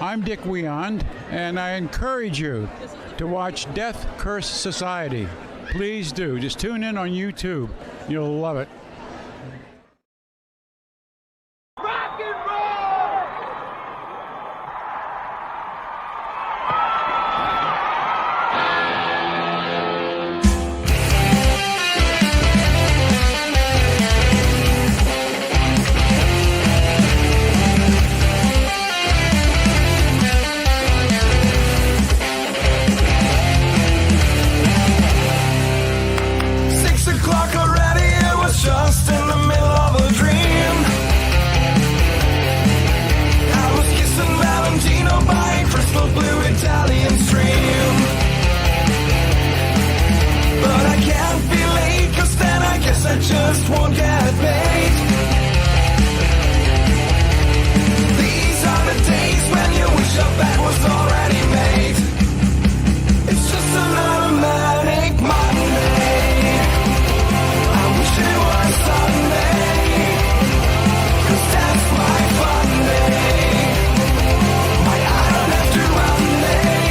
I'm Dick Weond, and I encourage you to watch Death Curse Society. Please do. Just tune in on YouTube. You'll love it. Rock and roll! 6 o'clock already, it was just in the middle of a dream. I was kissing Valentino by a crystal blue Italian stream. But I can't be late, cause then I guess I just won't get paid. These are the days when you wish your bed was already made. It's just another manic Monday. I wish it was Sunday, 'cause that's my fun day. Why I don't have to run day.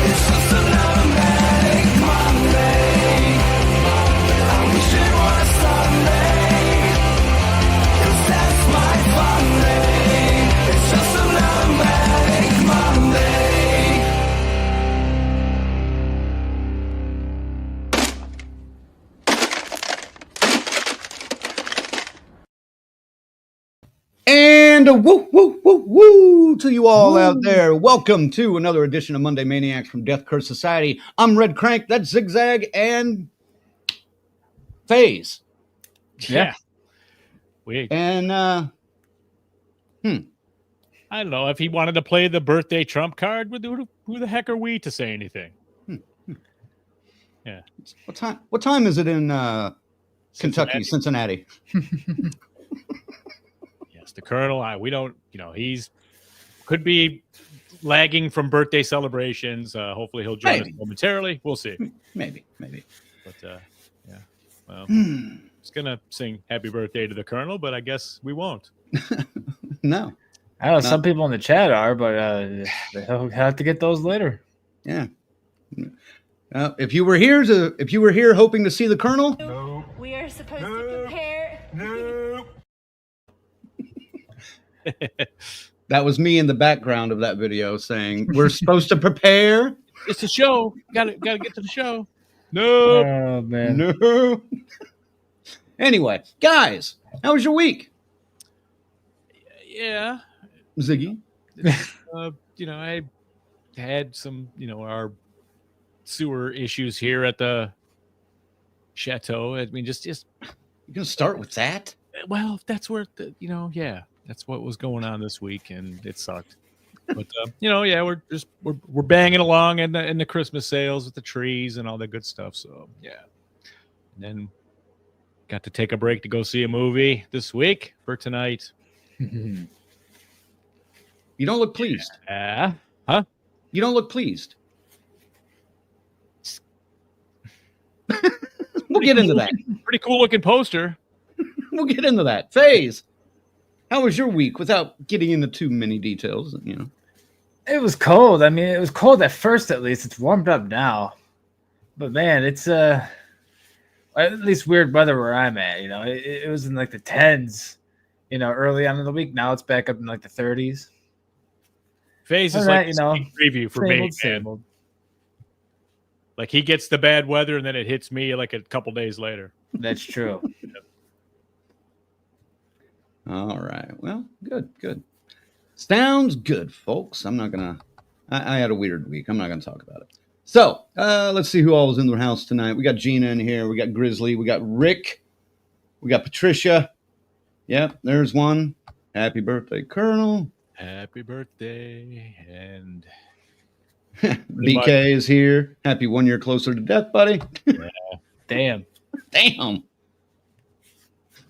It's just another manic Monday. I wish it was Sunday, 'cause that's my fun day. It's just another manic Monday. And a woo, woo, woo, woo to you all out there. Welcome to another edition of Monday Maniacs from Death Curse Society. I'm Red Crank, that's Zigzag, and Phase. Yeah. We, And, I don't know if he wanted to play the birthday trump card. Who the heck are we to say anything? Yeah. what time is it in Kentucky, Cincinnati? Yes, the Colonel. We don't. He's could be lagging from birthday celebrations. Hopefully, he'll join us momentarily. We'll see. Maybe. But yeah. Well, it's gonna sing "Happy Birthday" to the Colonel, but I guess we won't. No. I know some people in the chat are, but they'll have to get those later. Yeah. If you were here hoping to see the Colonel, We are supposed to prepare. that was me in the background of that video saying, we're supposed to prepare. It's a show. Gotta get to the show. No. Oh man. No. Anyway, guys, how was your week? Yeah. Ziggy? I had some, our sewer issues here at the chateau. I mean, just You're gonna start with that? well, that's where that's what was going on this week, and it sucked. But we're banging along in the Christmas sales with the trees and all that good stuff. So yeah, and then got to take a break to go see a movie this week for tonight. You don't look pleased. Huh? You don't look pleased. We'll get into that. Pretty cool looking poster. We'll get into that. Phase, how was your week without getting into too many details? It was cold. I mean, it was cold at first. At least it's warmed up now. But man, it's at least weird weather where I'm at. It was in like the 10s. Early on in the week. Now it's back up in like the 30s. Phase is like a preview for me, man. Like he gets the bad weather and then it hits me like a couple days later. That's true. All right. Well, good. Sounds good, folks. I'm not gonna. I had a weird week. I'm not gonna talk about it. So let's see who all is in the house tonight. We got Gina in here. We got Grizzly. We got Rick. We got Patricia. Yep, there's one. Happy birthday, Colonel. Happy birthday, and BK is here. Happy 1 year closer to death, buddy. Yeah. Damn.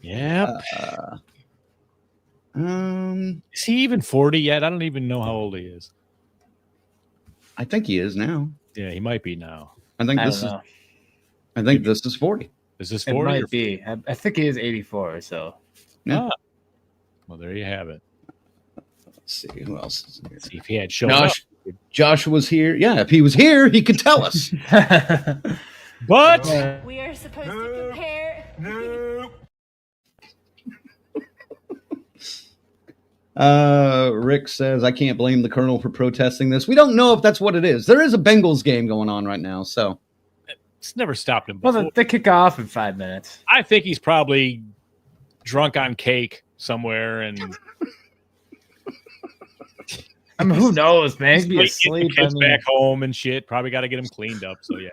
Yep. Is he even 40 yet? I don't even know how old he is. I think he is now. Yeah, he might be now. I think this is 40. Is this It 40? might be. I think he is 84. So Yeah. Well, there you have it. Let's see who else is here. See if he had shown up. Josh was here. Yeah, if he was here, he could tell us. But We are supposed to prepare. Rick says, I can't blame the Colonel for protesting this. We don't know if that's what it is. There is a Bengals game going on right now, so. it's never stopped him before. Well, they kick off in 5 minutes. I think he's probably drunk on cake somewhere and I mean, who knows, man? He'd be getting asleep. the kids back home and shit. Probably got to get him cleaned up. So yeah.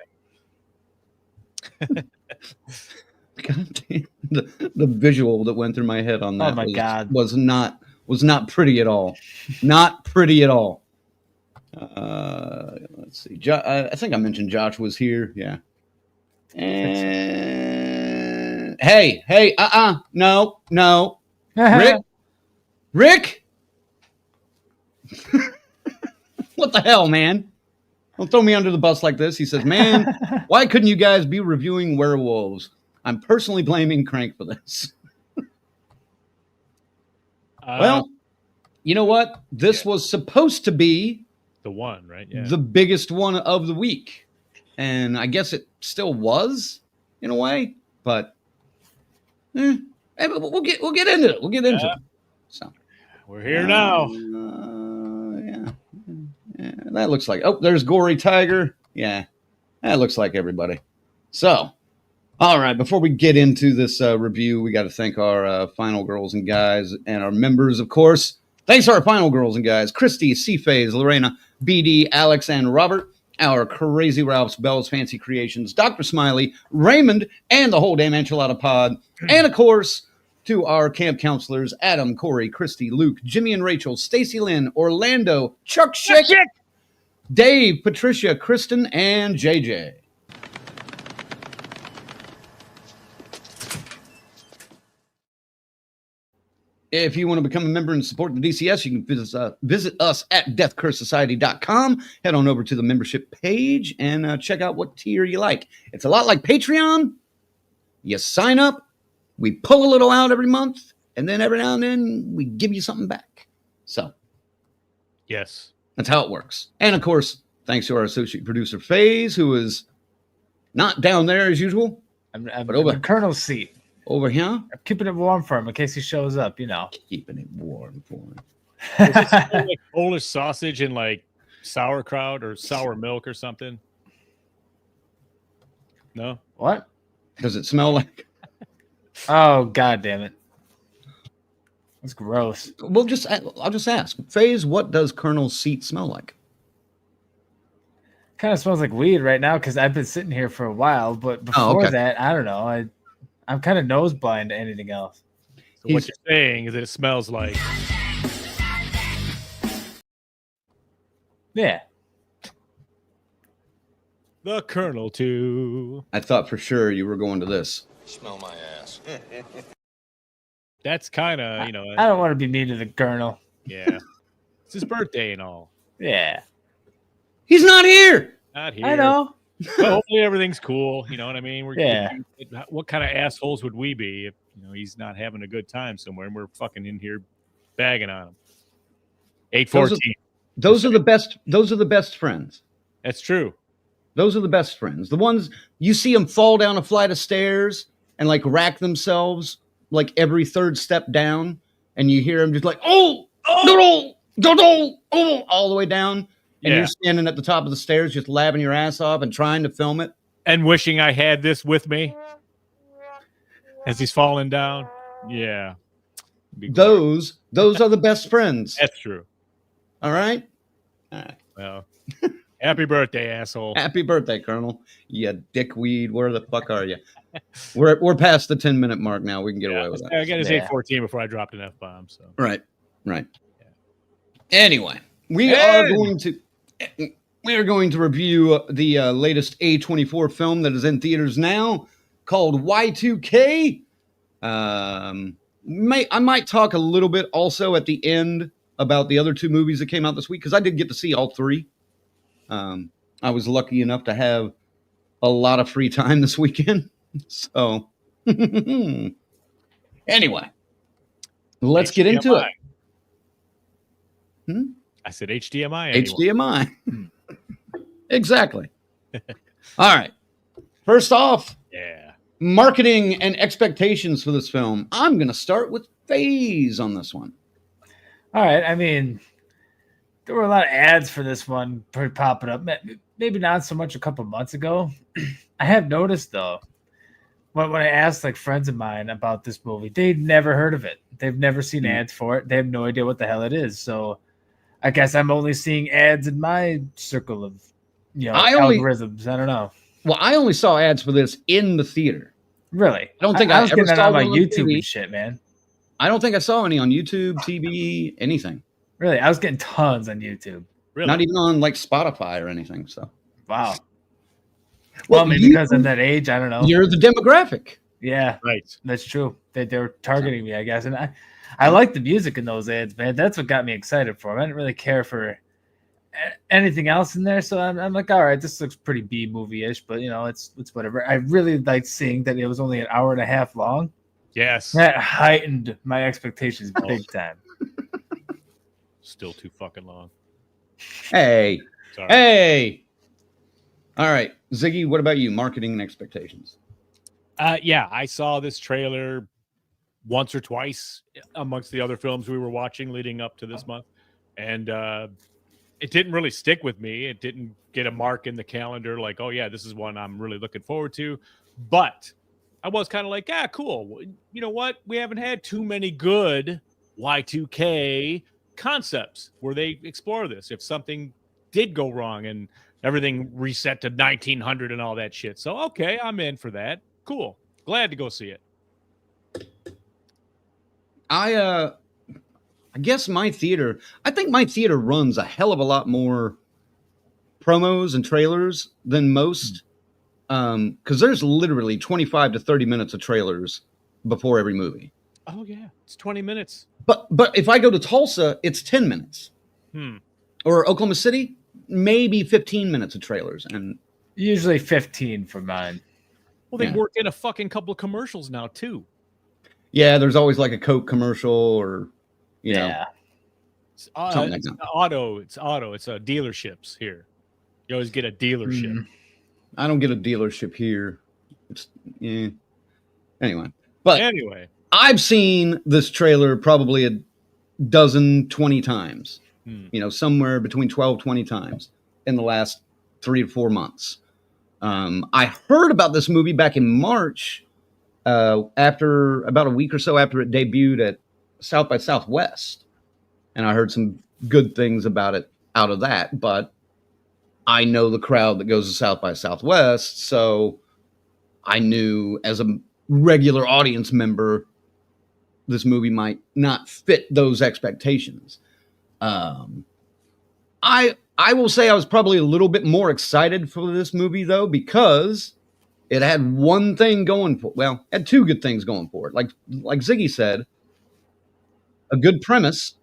God damn, the visual that went through my head on that God. was not pretty at all. Not pretty at all. Let's see. I think I mentioned Josh was here. Yeah. And hey, no. Rick. What the hell, man? Don't throw me under the bus like this. He says, man, why couldn't you guys be reviewing werewolves? I'm personally blaming Crank for this. Well, you know what? This was supposed to be the one, right? Yeah. the biggest one of the week. And I guess it still was in a way, but we'll get into it. We'll get into it. So we're here now. Yeah, that looks like. Oh, there's Gory Tiger. Yeah, that looks like everybody. So, all right. Before we get into this review, we got to thank our final girls and guys and our members, of course. Thanks to our final girls and guys: Christy, C-Phase, Lorena, BD, Alex, and Robert. Our Crazy Ralph's, Bell's Fancy Creations, Dr. Smiley, Raymond, and the whole damn enchilada pod. And, of course, to our camp counselors, Adam, Corey, Christy, Luke, Jimmy and Rachel, Stacy Lynn, Orlando, Chuck Schick, Dave, Patricia, Kristen, and JJ. If you want to become a member and support the DCS, you can visit us at deathcursesociety.com. Head on over to the membership page and check out what tier you like. It's a lot like Patreon. You sign up, we pull a little out every month, and then every now and then we give you something back. So, Yes. that's how it works. And, of course, thanks to our associate producer, FaZe, who is not down there as usual, I'm But over- in the Colonel's seat. over here, I'm keeping it warm for him in case he shows up, you know. keeping it warm for him. Is this like Polish sausage and like sauerkraut or sour milk or something? No? What? Does it smell like... Oh, God damn it. That's gross. I'll just ask. FaZe, what does Colonel's seat smell like? Kind of smells like weed right now because I've been sitting here for a while, but before okay. that, I don't know. I'm kind of nose blind to anything else. So what you're saying is that it smells like Yeah. the Colonel too. I thought for sure you were going to this. Smell my ass. That's kind of, I don't want to be mean to the Colonel. yeah. It's his birthday and all. Yeah. He's not here. Not here. I know. But hopefully everything's cool. You know what I mean? Yeah. What kind of assholes would we be if he's not having a good time somewhere and we're fucking in here bagging on him? 814. Those are the best. Those are the best friends. That's true. Those are the best friends. The ones you see them fall down a flight of stairs and like rack themselves like every third step down, and you hear them just like oh all the way down. And you're standing at the top of the stairs, just laughing your ass off and trying to film it. And wishing I had this with me as he's falling down. Yeah. Those are the best friends. That's true. All right. Well, happy birthday, asshole. Happy birthday, Colonel. You dickweed. Where the fuck are you? We're past the 10-minute mark now. We can get away with that. I got to say 814 before I dropped an F-bomb. So Right. Yeah. Anyway, we are going to review the latest A24 film that is in theaters now, called Y2K. I might talk a little bit also at the end about the other two movies that came out this week, because I did get to see all three. I was lucky enough to have a lot of free time this weekend. So, anyway, let's get into it. I said HDMI. Anyway. HDMI. Exactly. All right. First off, Yeah. marketing and expectations for this film. I'm going to start with Phase on this one. All right. I mean, there were a lot of ads for this one popping up. Maybe not so much a couple months ago. I have noticed, though, when I asked like friends of mine about this movie, they'd never heard of it. They've never seen ads for it. They have no idea what the hell it is. So I guess I'm only seeing ads in my circle of, algorithms. I don't know. Well, I only saw ads for this in the theater. Really? I don't think I I was ever getting it saw on my one on YouTube TV. and shit, man. I don't think I saw any on YouTube, TV, anything. Really? I was getting tons on YouTube. Really? Not even on like Spotify or anything. So, Wow. Well, maybe because I'm that age. I don't know. You're the demographic. Yeah, Right. that's true. They're targeting me, I guess. And I like the music in those ads, man. That's what got me excited for them. I didn't really care for anything else in there. So I'm like, all right, this looks pretty B movie-ish, but it's whatever. I really liked seeing that it was only an hour and a half long. Yes. That heightened my expectations big time. Still too fucking long. Hey. Sorry. Hey. All right. Ziggy, what about you? Marketing and expectations. Yeah, I saw this trailer once or twice amongst the other films we were watching leading up to this month. And it didn't really stick with me. It didn't get a mark in the calendar like, oh, yeah, this is one I'm really looking forward to. But I was kind of like, yeah, cool. You know what? We haven't had too many good Y2K concepts where they explore this. If something did go wrong and everything reset to 1900 and all that shit. So, okay, I'm in for that. Cool. Glad to go see it. I guess I think my theater runs a hell of a lot more promos and trailers than most. Because there's literally 25 to 30 minutes of trailers before every movie. Oh, yeah. It's 20 minutes. But if I go to Tulsa, it's 10 minutes. Or Oklahoma City, maybe 15 minutes of trailers. And Usually 15 for mine. Well, they work in a fucking couple of commercials now, too. yeah, there's always like a Coke commercial or, Yeah. It's Something like it's that. auto. It's dealerships here. You always get a dealership. I don't get a dealership here. Anyway, but Anyway, I've seen this trailer probably a dozen, 20 times. Somewhere between 12, 20 times in the last 3 to 4 months. I heard about this movie back in March, after about a week or so after it debuted at South by Southwest. And I heard some good things about it out of that, but I know the crowd that goes to South by Southwest, so I knew as a regular audience member, this movie might not fit those expectations. I will say I was probably a little bit more excited for this movie, though, because it had one thing going for it. Well, it had two good things going for it. Like Ziggy said, a good premise.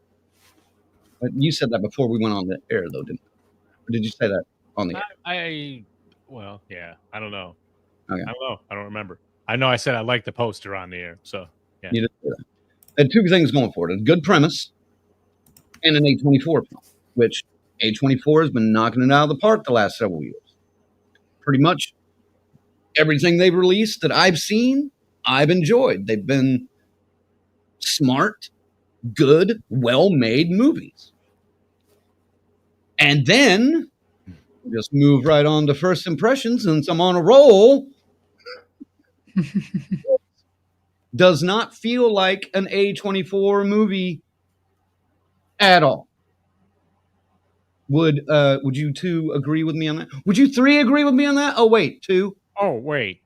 But you said that before we went on the air, though, didn't you? Or did you say that on the air? Well, yeah, I don't know. Okay. I don't know. I don't remember. I know I said I liked the poster on the air, so yeah. You did say that. It had two things going for it: a good premise and an A24 film, which A24 has been knocking it out of the park the last several years. Pretty much everything they've released that I've seen, I've enjoyed. They've been smart, good, well-made movies. And then just move right on to first impressions, since I'm on a roll. Does not feel like an A24 movie at all. Would you two agree with me on that? Would you three agree with me on that? Oh, wait, two. Oh, wait.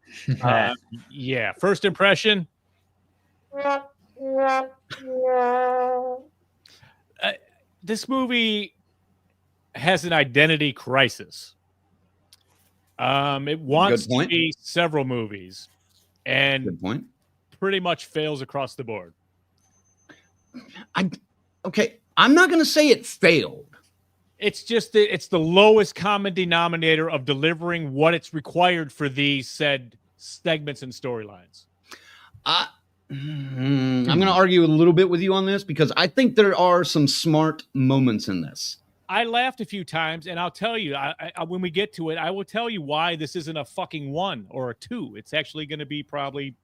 Yeah. First impression. This movie has an identity crisis. It wants to be several movies, and Good point. pretty much fails across the board. Okay, I'm not going to say it failed. It's just it's the lowest common denominator of delivering what it's required for these said segments and storylines. I'm going to argue a little bit with you on this because I think there are some smart moments in this. I laughed a few times, and I'll tell you, when we get to it, I will tell you why this isn't a fucking 1 or a 2. It's actually going to be probably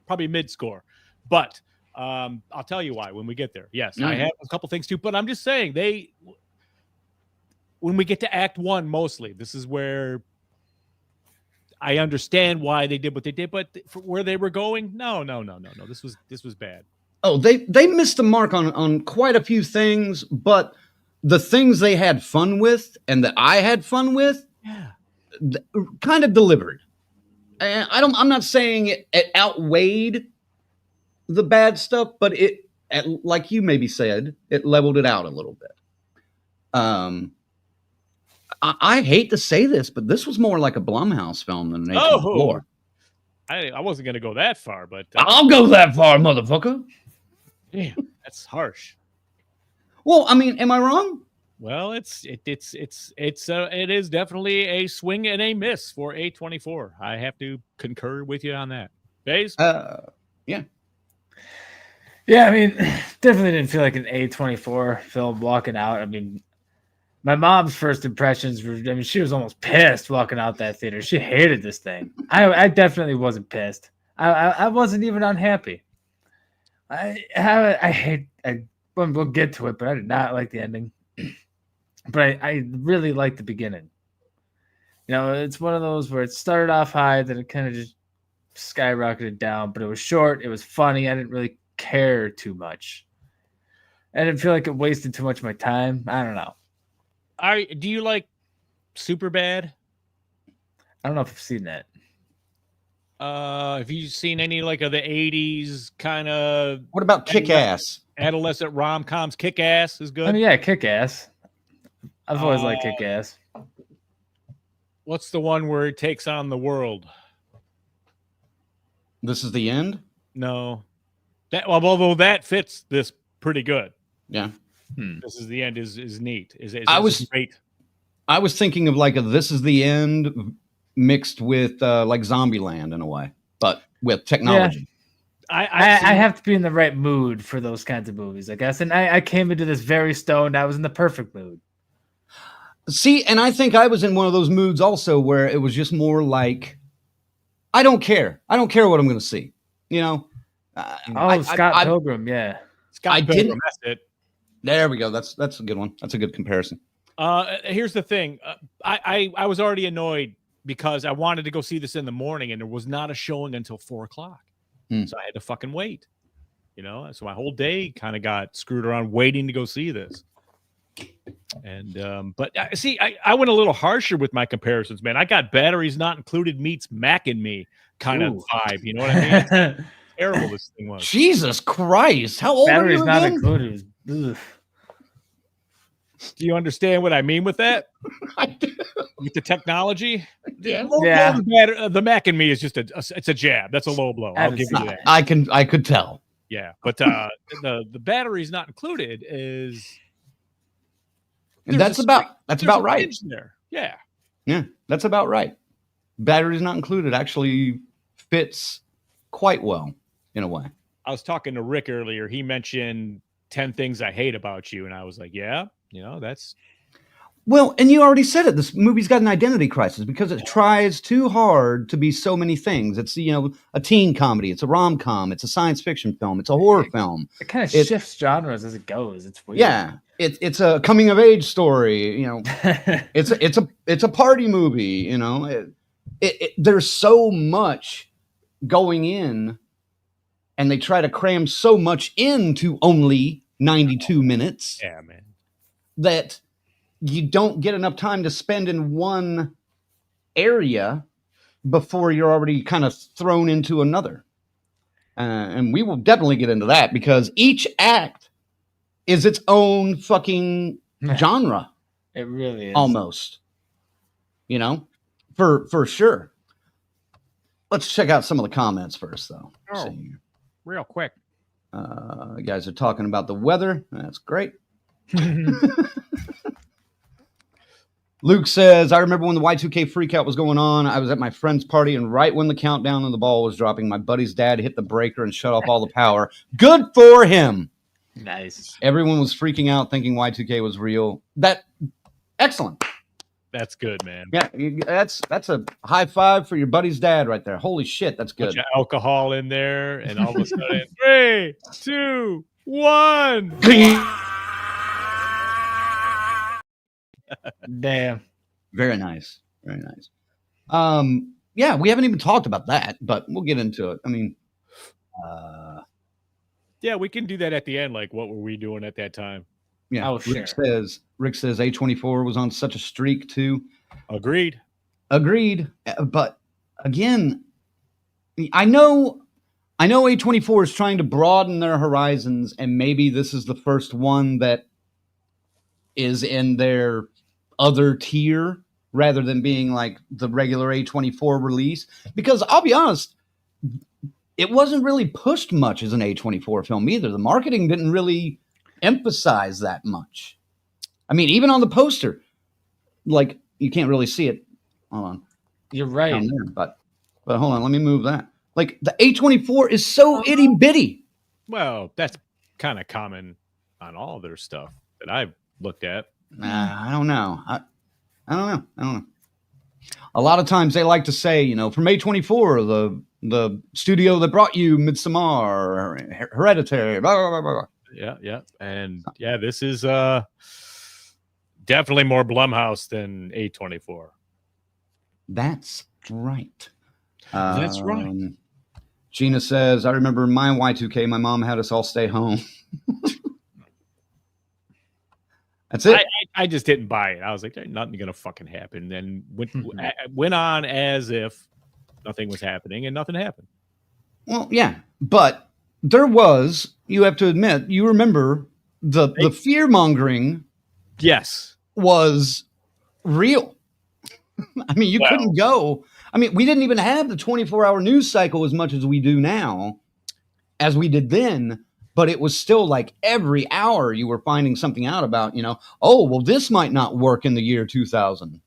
mid-score. But I'll tell you why when we get there. Yes, I have a couple things too, but I'm just saying when we get to Act 1, mostly, this is where I understand why they did what they did, but for where they were going, no. This was bad. Oh, they missed the mark on quite a few things, but the things they had fun with and that I had fun with, kind of delivered. And I'm not saying it outweighed the bad stuff, but like you maybe said, it leveled it out a little bit. I hate to say this, but this was more like a Blumhouse film than an A24. I wasn't going to go that far, but I'll go that far, motherfucker. Damn, that's harsh. Well, I mean, am I wrong? Well, it is definitely a swing and a miss for A24. I have to concur with you on that. Baze? Yeah. Yeah, I mean, definitely didn't feel like an A24 film walking out. I mean, my mom's first impressions were, I mean, she was almost pissed walking out that theater. She hated this thing. I definitely wasn't pissed. I wasn't even unhappy. We'll get to it, but I did not like the ending. But I really liked the beginning. You know, it's one of those where it started off high, then it kind of just skyrocketed down, but it was short. It was funny. I didn't really care too much. I didn't feel like it wasted too much of my time. I don't know. Do you like Superbad? I don't know if I've seen that. Have you seen any like of the 80s kind of... What about Kick-Ass? Adolescent rom-coms? Kick-Ass is good. I mean, yeah, Kick-Ass. I've always liked Kick-Ass. What's the one where it takes on the world? This is the end? No. Although that fits this pretty good. Yeah. This is the end is neat. Is great. I was thinking of like a This Is the End mixed with like Zombieland in a way, but with technology. Yeah. I have to be in the right mood for those kinds of movies, I guess. And I came into this very stoned. I was in the perfect mood. See, and I think I was in one of those moods also where it was just more like, I don't care. I don't care what I'm going to see. You know? Scott Pilgrim, yeah. Scott Pilgrim, that's it. There we go. That's a good one. That's a good comparison. Here's the thing. I was already annoyed because I wanted to go see this in the morning and there was not a showing until 4:00. So I had to fucking wait. You know, so my whole day kind of got screwed around waiting to go see this. And but see, I went a little harsher with my comparisons, man. I got Batteries Not Included meets Mac and Me kind of vibe. You know what I mean? Terrible this thing was. Jesus Christ! How old Batteries are you Not again? Included. Ugh. Do you understand what I mean with that? I do. With the technology? Yeah. The Mac and Me is just it's a jab. That's a low blow. I'll give you that. I could tell. Yeah, but the Batteries Not Included is. And that's about right. There. Yeah. Yeah, that's about right. Batteries Not Included actually fits quite well in a way. I was talking to Rick earlier. He mentioned 10 things I hate about you. And I was like, yeah, you know, that's. Well, and you already said it. This movie's got an identity crisis because it tries too hard to be so many things. It's, you know, a teen comedy. It's a rom-com. It's a science fiction film. It's a horror film. It kind of shifts genres as it goes. It's weird. Yeah. It's a coming of age story. You know, it's a party movie. You know, there's so much going in, and they try to cram so much into only 92 minutes. Yeah, man. That you don't get enough time to spend in one area before you're already kind of thrown into another. And we will definitely get into that because each act is its own fucking genre. It really is. Almost. You know, for sure. Let's check out some of the comments first, though. Oh, real quick. You guys are talking about the weather. That's great. Luke says, I remember when the Y2K freakout was going on. I was at my friend's party, and right when the countdown and the ball was dropping, my buddy's dad hit the breaker and shut off all the power. Good for him. Nice. Everyone was freaking out, thinking Y2K was real. Excellent. That's good, man. Yeah, that's a high five for your buddy's dad right there. Holy shit, that's good. Bunch of alcohol in there, and all of a sudden, 3, 2, 1. Damn. Very nice. Very nice. Yeah, we haven't even talked about that, but we'll get into it. I mean, Yeah, we can do that at the end. Like, what were we doing at that time? yeah. Oh, sure. Rick says A24 was on such a streak too. Agreed. But again, I know A24 is trying to broaden their horizons, and maybe this is the first one that is in their other tier rather than being like the regular A24 release. Because I'll be honest, it wasn't really pushed much as an A24 film either. The marketing didn't really emphasize that much. I mean, even on the poster, like, you can't really see it. Hold on. You're right. Down there, but hold on, let me move that. Like, the A24 is so itty bitty. Well, that's kind of common on all their stuff that I've looked at. I don't know. I don't know. A lot of times they like to say, from A24, the studio that brought you Midsommar, Hereditary, blah, blah, blah, blah. Yeah. And yeah, this is definitely more Blumhouse than A24. That's right. That's right. Gina says, I remember my Y2K, my mom had us all stay home. That's it. I just didn't buy it. I was like, there's nothing going to fucking happen. Then went on as if nothing was happening, and nothing happened. Well, yeah, but there was, you have to admit, you remember the fear mongering. Yes. Was real. I mean, you couldn't go. I mean, we didn't even have the 24-hour news cycle as much as we do now, as we did then. But it was still like every hour you were finding something out about, oh, well, this might not work in the year 2000,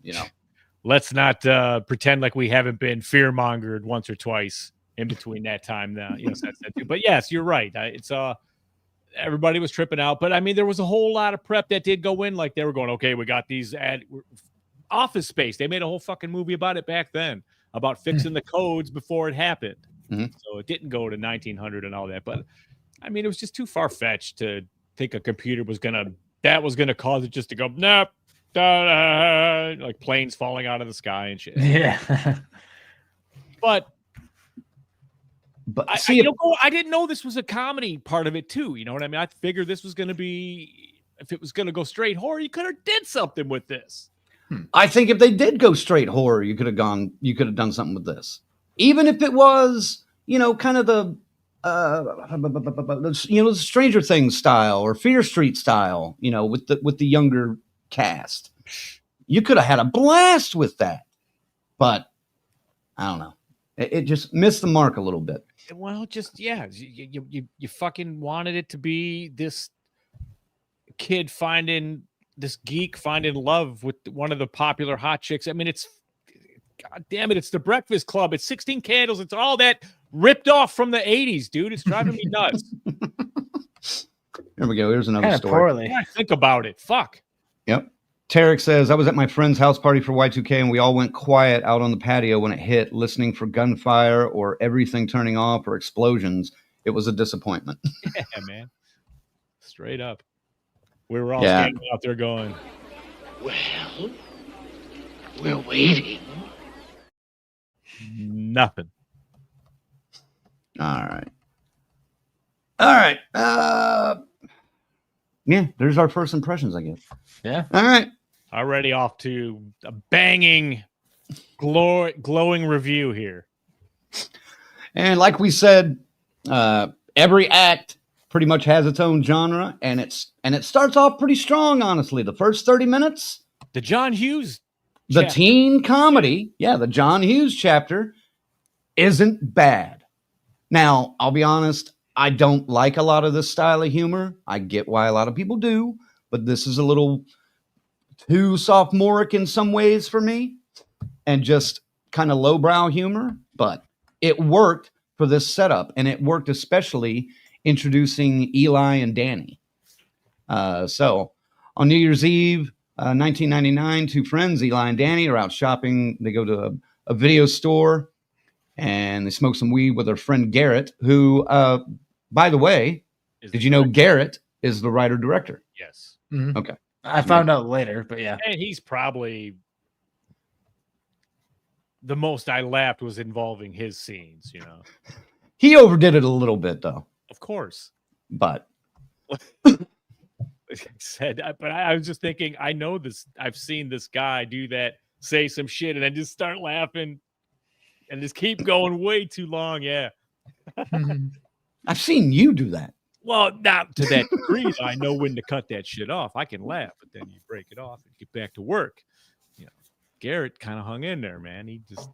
Let's not pretend like we haven't been fear-mongered once or twice in between that time now. Yes, that's that too. But yes, you're right. It's everybody was tripping out. But I mean, there was a whole lot of prep that did go in. Like, they were going, okay, we got these Office Space. They made a whole fucking movie about it back then, about fixing the codes before it happened. Mm-hmm. So it didn't go to 1900 and all that. But I mean, it was just too far-fetched to think a computer was gonna cause it just to go nope, like planes falling out of the sky and shit. Yeah. But I didn't know this was a comedy part of it too. You know what I mean? I figured this was going to be, if it was going to go straight horror, you could have did something with this. I think if they did go straight horror, you could have done something with this. Even if it was, kind of the Stranger Things style or Fear Street style, with the younger cast. You could have had a blast with that. But I don't know. It just missed the mark a little bit. Well, just, yeah, you fucking wanted it to be this kid this geek finding love with one of the popular hot chicks. I mean, God damn it, it's The Breakfast Club. It's 16 Candles. It's all that ripped off from the 80s, dude. It's driving me nuts. There we go. Here's another story. Poorly. Yeah, think about it. Fuck. Yep. Tarek says, I was at my friend's house party for Y2K, and we all went quiet out on the patio when it hit, listening for gunfire or everything turning off or explosions. It was a disappointment. Yeah, man. Straight up. We were all standing out there going, Well, we're waiting. Nothing. All right. Yeah, there's our first impressions, I guess. Yeah. All right. Already off to a banging, glowing review here. And like we said, every act pretty much has its own genre, and it starts off pretty strong, honestly. The first 30 minutes. The John Hughes The chapter. teen comedy, the John Hughes chapter isn't bad. Now, I'll be honest, I don't like a lot of this style of humor. I get why a lot of people do, but this is a little too sophomoric in some ways for me and just kind of lowbrow humor, but it worked for this setup, and it worked especially introducing Eli and Danny. So on New Year's Eve, 1999, two friends, Eli and Danny, are out shopping. They go to a video store and they smoke some weed with their friend Garrett, who, by the way, did you know Garrett is the writer-director? Yes. Mhm. Okay. I found out later, but yeah. And he's probably the most I laughed was involving his scenes, you know. He overdid it a little bit, though. Of course. But Like I said, but I was just thinking, I know this. I've seen this guy do that, say some shit, and then just start laughing and just keep going way too long. Yeah. I've seen you do that. Well, not to that degree. I know when to cut that shit off. I can laugh, but then you break it off and get back to work. You know, Garrett kind of hung in there, man. He just,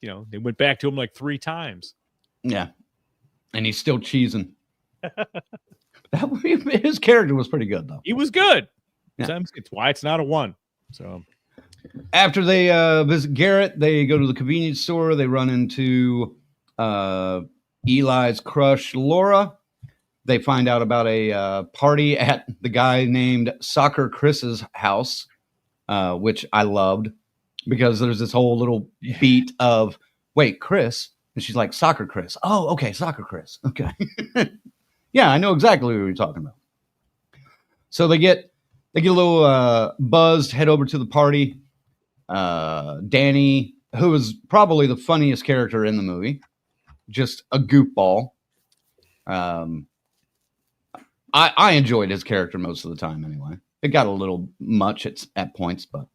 you know, they went back to him like 3 times. Yeah. And he's still cheesing. His character was pretty good, though. He was good. Yeah. It's why it's not a 1. So after they visit Garrett, they go to the convenience store. They run into Eli's crush, Laura. They find out about a party at the guy named Soccer Chris's house, which I loved because there's this whole little beat of, wait, Chris? And she's like, Soccer Chris. Oh, okay, Soccer Chris. Okay. Yeah, I know exactly what you're talking about. So they get a little buzzed, head over to the party. Danny, who is probably the funniest character in the movie, just a goofball. I enjoyed his character most of the time anyway. It got a little much at points, but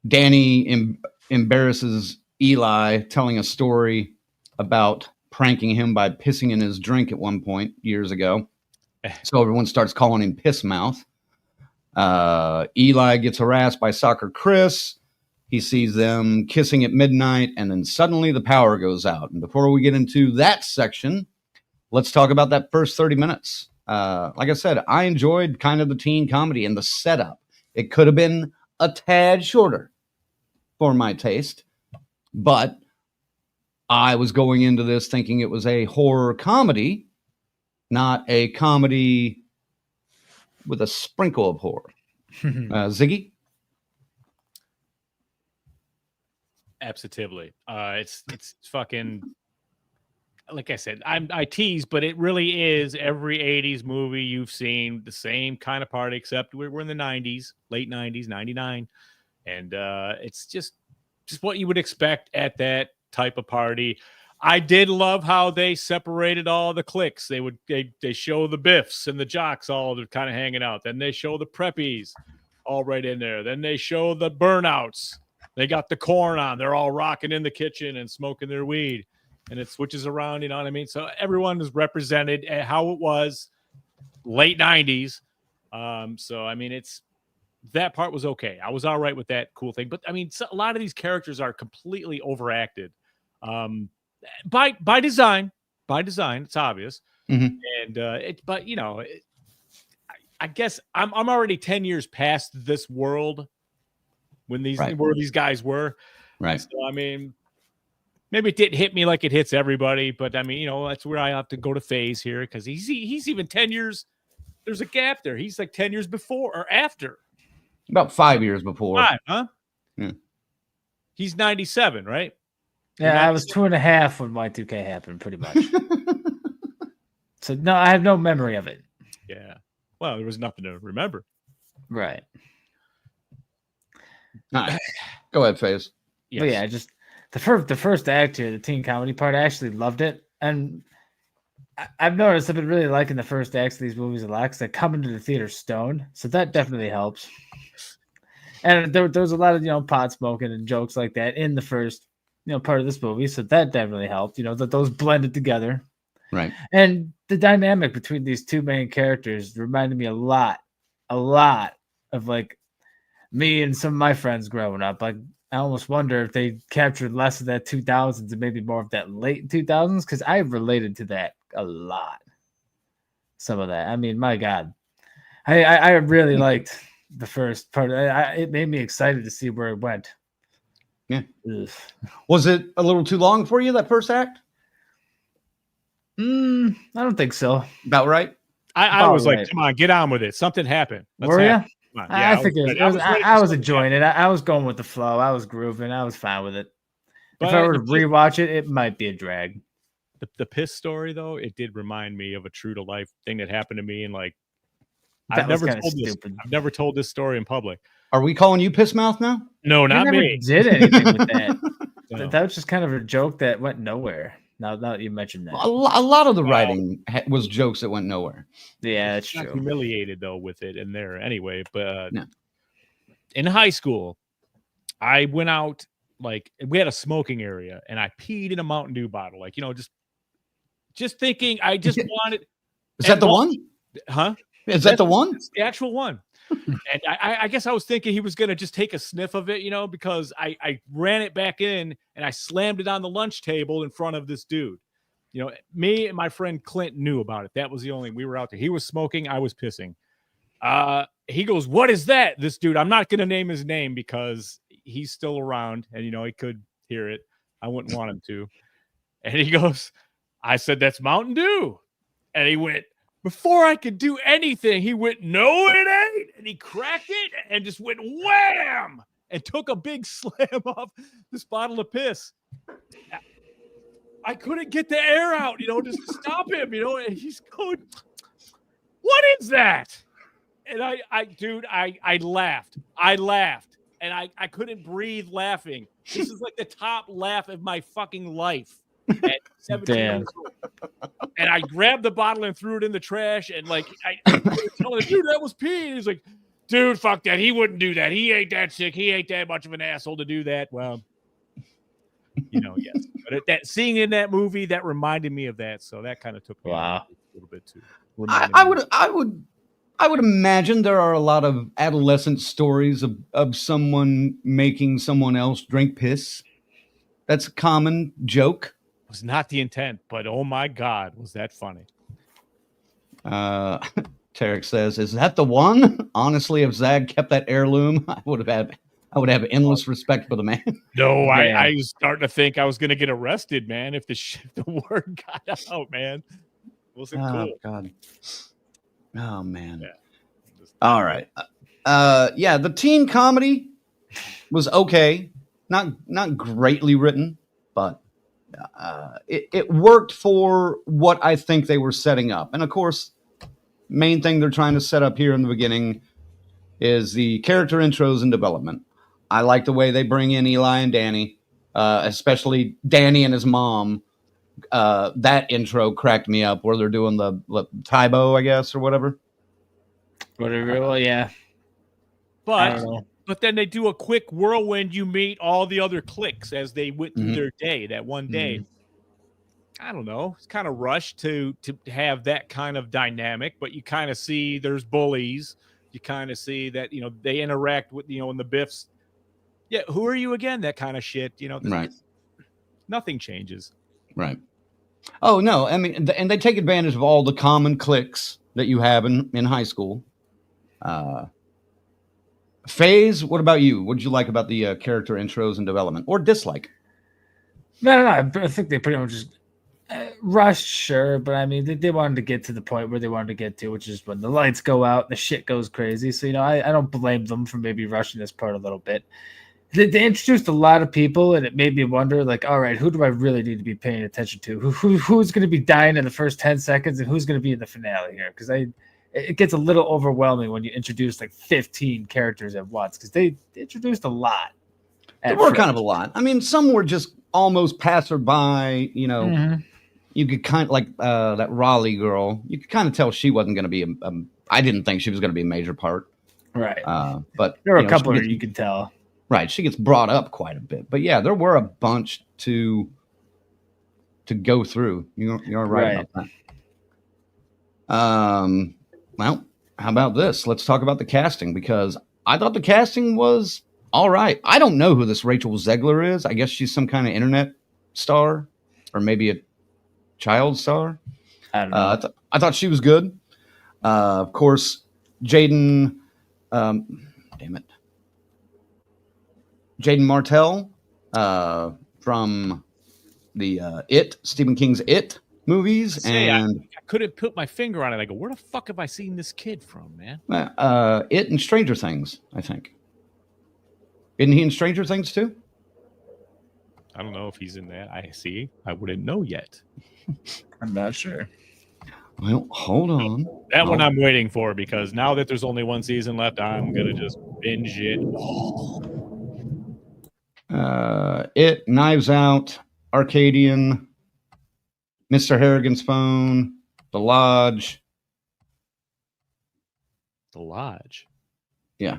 Danny embarrasses Eli, telling a story about pranking him by pissing in his drink at one point years ago. So everyone starts calling him Piss Mouth. Eli gets harassed by Soccer Chris. He sees them kissing at midnight, and then suddenly the power goes out. And before we get into that section, let's talk about that first 30 minutes. Like I said, I enjoyed kind of the teen comedy and the setup. It could have been a tad shorter for my taste, but I was going into this thinking it was a horror comedy, not a comedy with a sprinkle of horror. Ziggy? absolutely. It's fucking, like I said, I tease, but it really is every 80s movie you've seen, the same kind of party, except we're in the 90s, late 90s, 99. And it's just what you would expect at that type of party. I did love how they separated all the cliques. They show the Biffs and the jocks all kind of hanging out. Then they show the preppies all right in there. Then they show the burnouts. They got the corn on. They're all rocking in the kitchen and smoking their weed. And it switches around, you know what I mean? So everyone is represented at how it was late 90s. So, I mean, that part was okay. I was all right with that cool thing. But, I mean, a lot of these characters are completely overacted. By design, it's obvious. Mm-hmm. And but you know, I guess I'm already 10 years past this world when where these guys were. Right. So I mean, maybe it didn't hit me like it hits everybody, but I mean, you know, that's where I have to go to phase here because he's even 10 years. There's a gap there. He's like 10 years before or after. About 5 years before. 5, huh? Yeah. He's 97, right? Yeah, I was 2.5 when Y2K happened, pretty much. So no, I have no memory of it. Yeah. Well, there was nothing to remember. Right. All right. Go ahead, Faze. Yes. But yeah, just the first act here, the teen comedy part, I actually loved it. And I've noticed I've been really liking the first acts of these movies a lot because I come into the theater stoned. So that definitely helps. And there was a lot of, pot smoking and jokes like that in the first, part of this movie. So that definitely helped, that those blended together. Right. And the dynamic between these two main characters reminded me a lot of like me and some of my friends growing up. Like I almost wonder if they captured less of that 2000s and maybe more of that late 2000s because I related to that a lot. Some of that. I mean, my God. I really liked the first part. It made me excited to see where it went. Yeah. Ugh. Was it a little too long for you, that first act? I don't think so. About right? I About was like, right. come on, get on with it. Something happened. Let's Were you? have it. Come on. Yeah, I think ready. I ready was for enjoying something. it. I was going with the flow. I was grooving. I was fine with it. If I But were to rewatch it, it might be a drag. the piss story though, it did remind me of a true to life thing that happened to me, and like That I've was never kind of told this. stupid. I've never told this story in public. Are we calling you piss mouth now? No, I not never me. did anything with that. No. That was just kind of a joke that went nowhere. Now that you mentioned that. A lot of the writing was jokes that went nowhere. Yeah, that's Got true. humiliated though with it in there anyway. But Yeah. in high school, I went out, like we had a smoking area, and I peed in a Mountain Dew bottle, like just thinking I just wanted. Is that the one? Huh? Is that the one? It's the actual one. And I guess I was thinking he was gonna just take a sniff of it, because I ran it back in and I slammed it on the lunch table in front of this dude. Me and my friend Clint knew about it. That was the only, we were out there. He was smoking, I was pissing. He goes, "What is that?" This dude, I'm not gonna name his name because he's still around and he could hear it. I wouldn't want him to. And he goes, I said, "That's Mountain Dew." And he went, before I could do anything, he went, "No, it ain't." And he cracked it and just went wham and took a big slam off this bottle of piss. I couldn't get the air out, just to stop him, and he's going, "What is that?" And I laughed. I laughed. And I couldn't breathe laughing. This is like the top laugh of my fucking life. At 17 years old. And I grabbed the bottle and threw it in the trash. And I was telling him, "Dude, that was pee." And he's like, "Dude, fuck that. He wouldn't do that. He ain't that sick. He ain't that much of an asshole to do that." Well, yes. But seeing in that movie, that reminded me of that. So that kind of took me Wow. a little bit too. I would imagine there are a lot of adolescent stories of someone making someone else drink piss. That's a common joke. Was not the intent, but oh my God, was that funny? Tarek says, "Is that the one?" Honestly, if Zag kept that heirloom, I would have endless respect for the man. No, I was starting to think I was going to get arrested, man. If the word got out, man, it wasn't cool. God. Oh man. Yeah. All right. Yeah, the teen comedy was okay. Not greatly written, but it worked for what I think they were setting up. And of course, main thing they're trying to set up here in the beginning is the character intros and development. I like the way they bring in Eli and Danny, especially Danny and his mom. That intro cracked me up where they're doing the Tybo, I guess, or whatever. Whatever. Well, yeah. I don't know. But then they do a quick whirlwind. You meet all the other cliques as they went through their day, that one day. I don't know. It's kind of rushed to have that kind of dynamic, but you kind of see there's bullies. You kind of see that, they interact with, in the Biffs. Yeah, who are you again? That kind of shit. Right. Nothing changes. Right. Oh, no. I mean, and they take advantage of all the common cliques that you have in high school. FaZe, what about you? What did you like about the character intros and development, or dislike? No. I think they pretty much just rushed, sure, but I mean, they wanted to get to the point where they wanted to get to, which is when the lights go out, the shit goes crazy. So I don't blame them for maybe rushing this part a little bit. They introduced a lot of people, and it made me wonder, like, all right, who do I really need to be paying attention to? Who's going to be dying in the first 10 seconds, and who's going to be in the finale here? Because it gets a little overwhelming when you introduce like 15 characters at once, because they introduced a lot. There were kind of a lot. I mean, some were just almost passerby, You could kind of like that Raleigh girl. You could kind of tell she wasn't going to be I didn't think she was going to be a major part. Right. But there were a couple you could tell. Right. She gets brought up quite a bit. But yeah, there were a bunch to go through. You're right about that. Well, how about this? Let's talk about the casting, because I thought the casting was all right. I don't know who this Rachel Zegler is. I guess she's some kind of internet star, or maybe a child star. I don't know. I thought she was good. Of course, Jaden, damn it, Jaden Martell from the Stephen King's It movies, I couldn't put my finger on it. I go, where the fuck have I seen this kid from, man? It and Stranger Things, I think. Isn't he in Stranger Things too? I don't know if he's in that. I wouldn't know yet. I'm not sure. Well, hold on. That one I'm waiting for, because now that there's only one season left, I'm gonna just binge it. It, Knives Out, Arcadian, Mr. Harrigan's Phone, The Lodge. The Lodge. Yeah.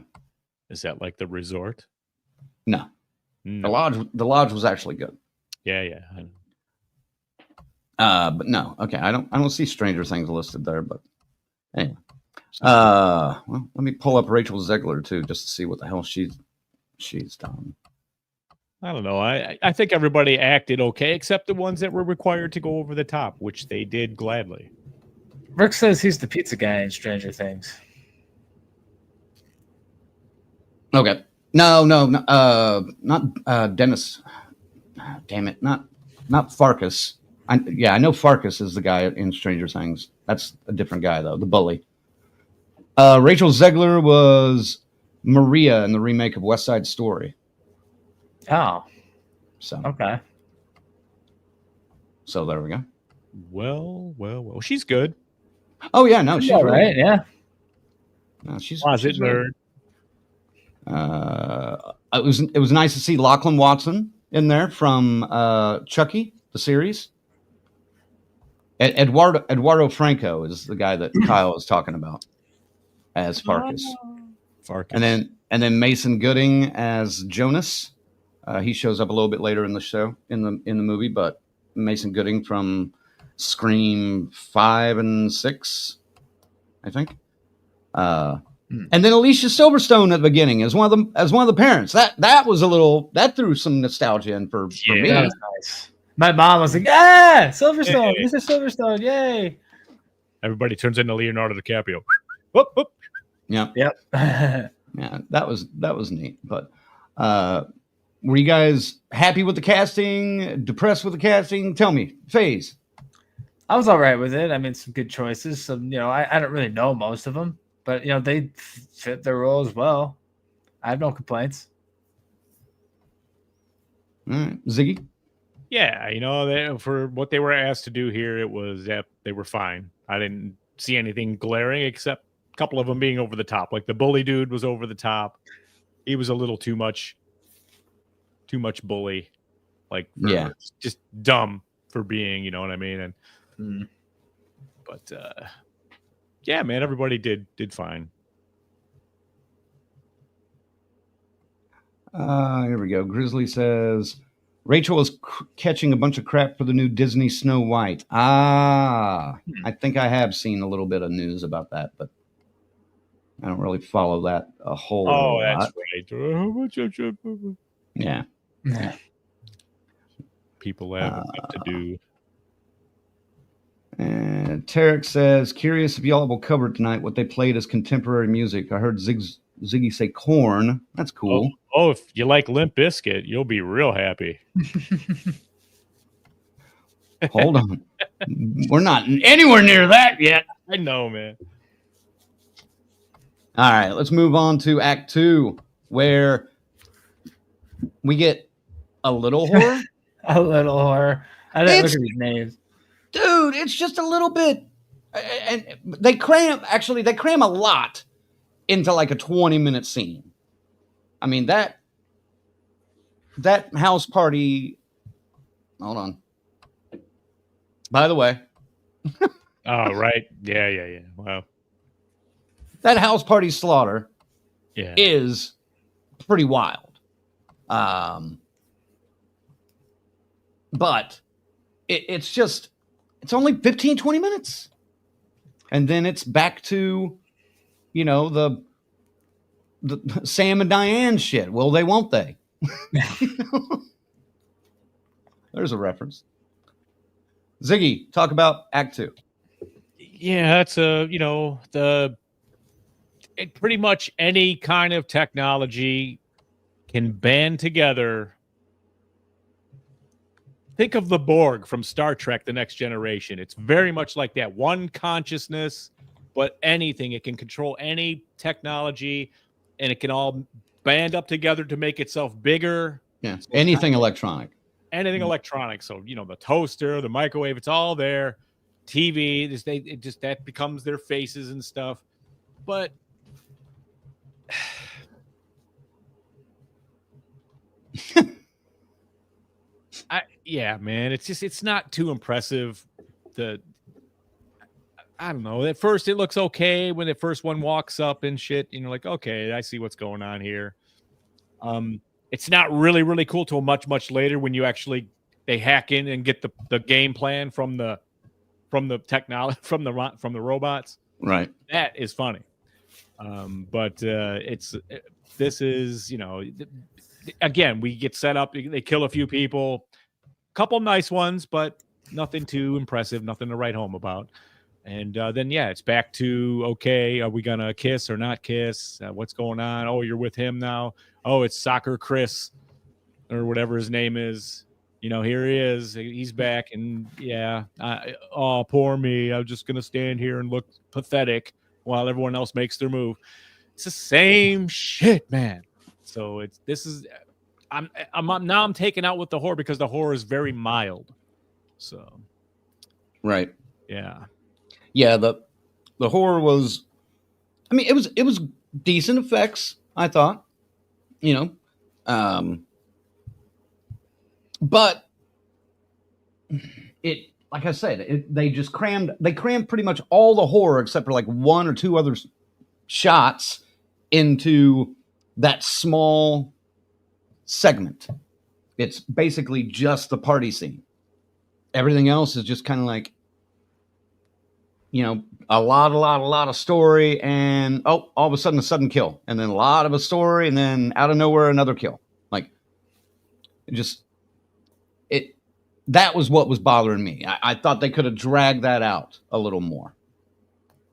Is that like the resort? No. No. The Lodge was actually good. Yeah. But no. Okay, I don't see Stranger Things listed there, but anyway. Well, let me pull up Rachel Zegler too, just to see what the hell she's done. I don't know. I think everybody acted okay, except the ones that were required to go over the top, which they did gladly. Rick says he's the pizza guy in Stranger Things. Okay. No, not Dennis. Damn it, not Farkas. I know Farkas is the guy in Stranger Things. That's a different guy though, the bully. Rachel Zegler was Maria in the remake of West Side Story. Oh, So okay. So there we go. Well. She's good. Oh yeah, no, she's all really right. Yeah. No, she's Closet really- nerd. It was nice to see Lachlan Watson in there from Chucky, the series. Eduardo Franco is the guy that Kyle was talking about as Farkas. Farkas. And then Mason Gooding as Jonas. He shows up a little bit later in the show, in the movie, but Mason Gooding from Scream 5 and 6, I think. And then Alicia Silverstone at the beginning as one of the parents. That was that threw some nostalgia in for me. That was nice. My mom was like, "Ah, Silverstone, Mr. Silverstone, yay!" Everybody turns into Leonardo DiCaprio. Whoop, whoop. Yeah, Yep. yeah, that was neat. But were you guys happy with the casting? Depressed with the casting? Tell me, FaZe. I was all right with it. I mean, some good choices. Some, I don't really know most of them, but they fit their role as well. I have no complaints. All right, Ziggy. Yeah, for what they were asked to do here, it was they were fine. I didn't see anything glaring except a couple of them being over the top. Like the bully dude was over the top. He was a little too much bully. Like just dumb for being, you know what I mean? And but yeah, man, everybody did fine. Here we go. Grizzly says Rachel is catching a bunch of crap for the new Disney Snow White. I think I have seen a little bit of news about that, but I don't really follow that a whole lot. That's right. Yeah. People have enough to do. And Tarek says, curious if y'all will cover tonight what they played as contemporary music. I heard Ziggy say Corn. That's cool. Oh, if you like Limp Bizkit, you'll be real happy. Hold on. We're not anywhere near that yet. I know, man. All right, let's move on to Act 2, where we get a little horror. A little horror. I didn't look at these names. Dude, it's just a little bit. And they cram a lot into like a 20-minute scene. I mean, that house party. Hold on. By the way. Oh, right. Yeah. Wow. That house party slaughter is pretty wild. But it's only 15, 20 minutes. And then it's back to, the Sam and Diane shit. Will they, won't they? There's a reference. Ziggy, talk about Act 2. Yeah, that's the pretty much any kind of technology can band together. Think of the Borg from Star Trek: The Next Generation. It's very much like that. One consciousness, but anything. It can control any technology, and it can all band up together to make itself bigger. Yeah, So anything electronic. anything electronic. So, the toaster, the microwave, it's all there. TV, that becomes their faces and stuff. But yeah, man, it's not too impressive. I don't know. At first, it looks okay when the first one walks up and shit. Like, okay, I see what's going on here. It's not really, really cool till much, much later when they hack in and get the game plan from the technology from the robots. Right. That is funny. But this is again, we get set up. They kill a few people, couple nice ones, but nothing too impressive, nothing to write home about. And then, it's back to, okay, are we going to kiss or not kiss? What's going on? Oh, you're with him now. Oh, it's Soccer Chris or whatever his name is. Here he is. He's back. And oh, poor me. I'm just going to stand here and look pathetic while everyone else makes their move. It's the same shit, man. So I'm taken out with the horror because the horror is very mild. So, right. Yeah. Yeah, the horror was, it was decent effects, I thought, but it, like I said, they crammed pretty much all the horror except for like one or two other shots into that small segment. It's basically just the party scene. Everything else is just kind of like, a lot of story, and all of a sudden a sudden kill, and then a lot of a story, and then out of nowhere another kill. Like, that was what was bothering me. I thought they could have dragged that out a little more.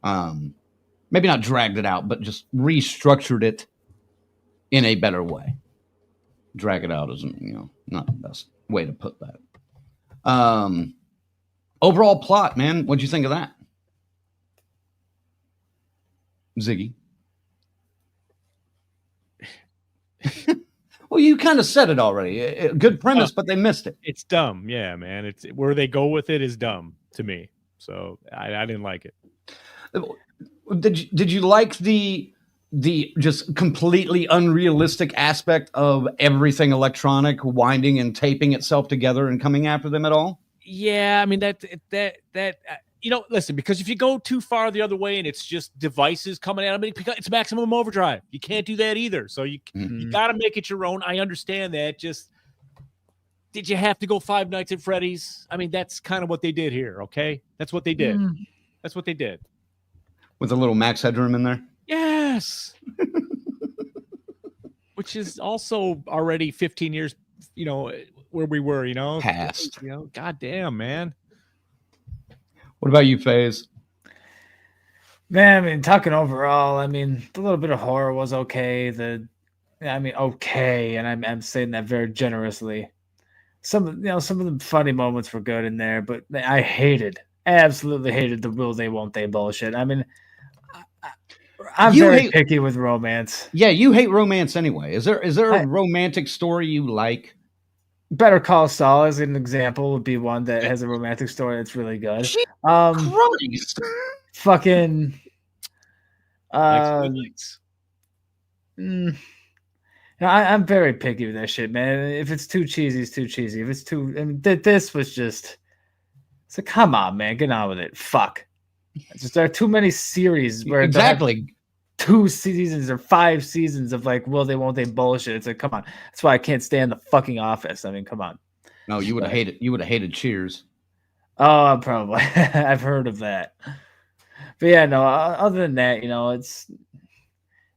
Maybe not dragged it out, but just restructured it in a better way. Drag it out isn't, not the best way to put that. Overall plot, man, what'd you think of that? Ziggy. Well, you kind of said it already. Good premise, but they missed it. It's dumb. Yeah, man. It's where they go with it is dumb to me. So I didn't like it. Did you like the just completely unrealistic aspect of everything electronic winding and taping itself together and coming after them at all? Yeah, that listen, because if you go too far the other way and it's just devices coming at them, it's maximum overdrive. You can't do that either. So you got to make it your own. I understand that. Just, did you have to go Five Nights at Freddy's? That's kind of what they did here. Okay, that's what they did. That's what they did. With a little Max Headroom in there. Yes. Which is also already 15 years, where we were, Past. God damn, man. What about you, FaZe? Man, talking overall, the little bit of horror was okay. Okay, and I'm saying that very generously. Some of the funny moments were good in there, but I absolutely hated the will they, won't they bullshit. I'm very picky with romance. Yeah, you hate romance anyway. Is there a romantic story you like? Better Call Saul as an example would be one that has a romantic story that's really good. Christ. Fucking I'm very picky with that shit, man. If it's too cheesy, it's too cheesy. If it's too, this was just. It's like, come on, man, get on with it. Fuck. There are too many series where exactly 2 seasons or 5 seasons of like, will they, won't they bullshit. It's like, come on. That's why I can't stand the fucking Office. Come on. No, you would have hated. You would have hated Cheers. Oh, probably. I've heard of that. But yeah, no. Other than that,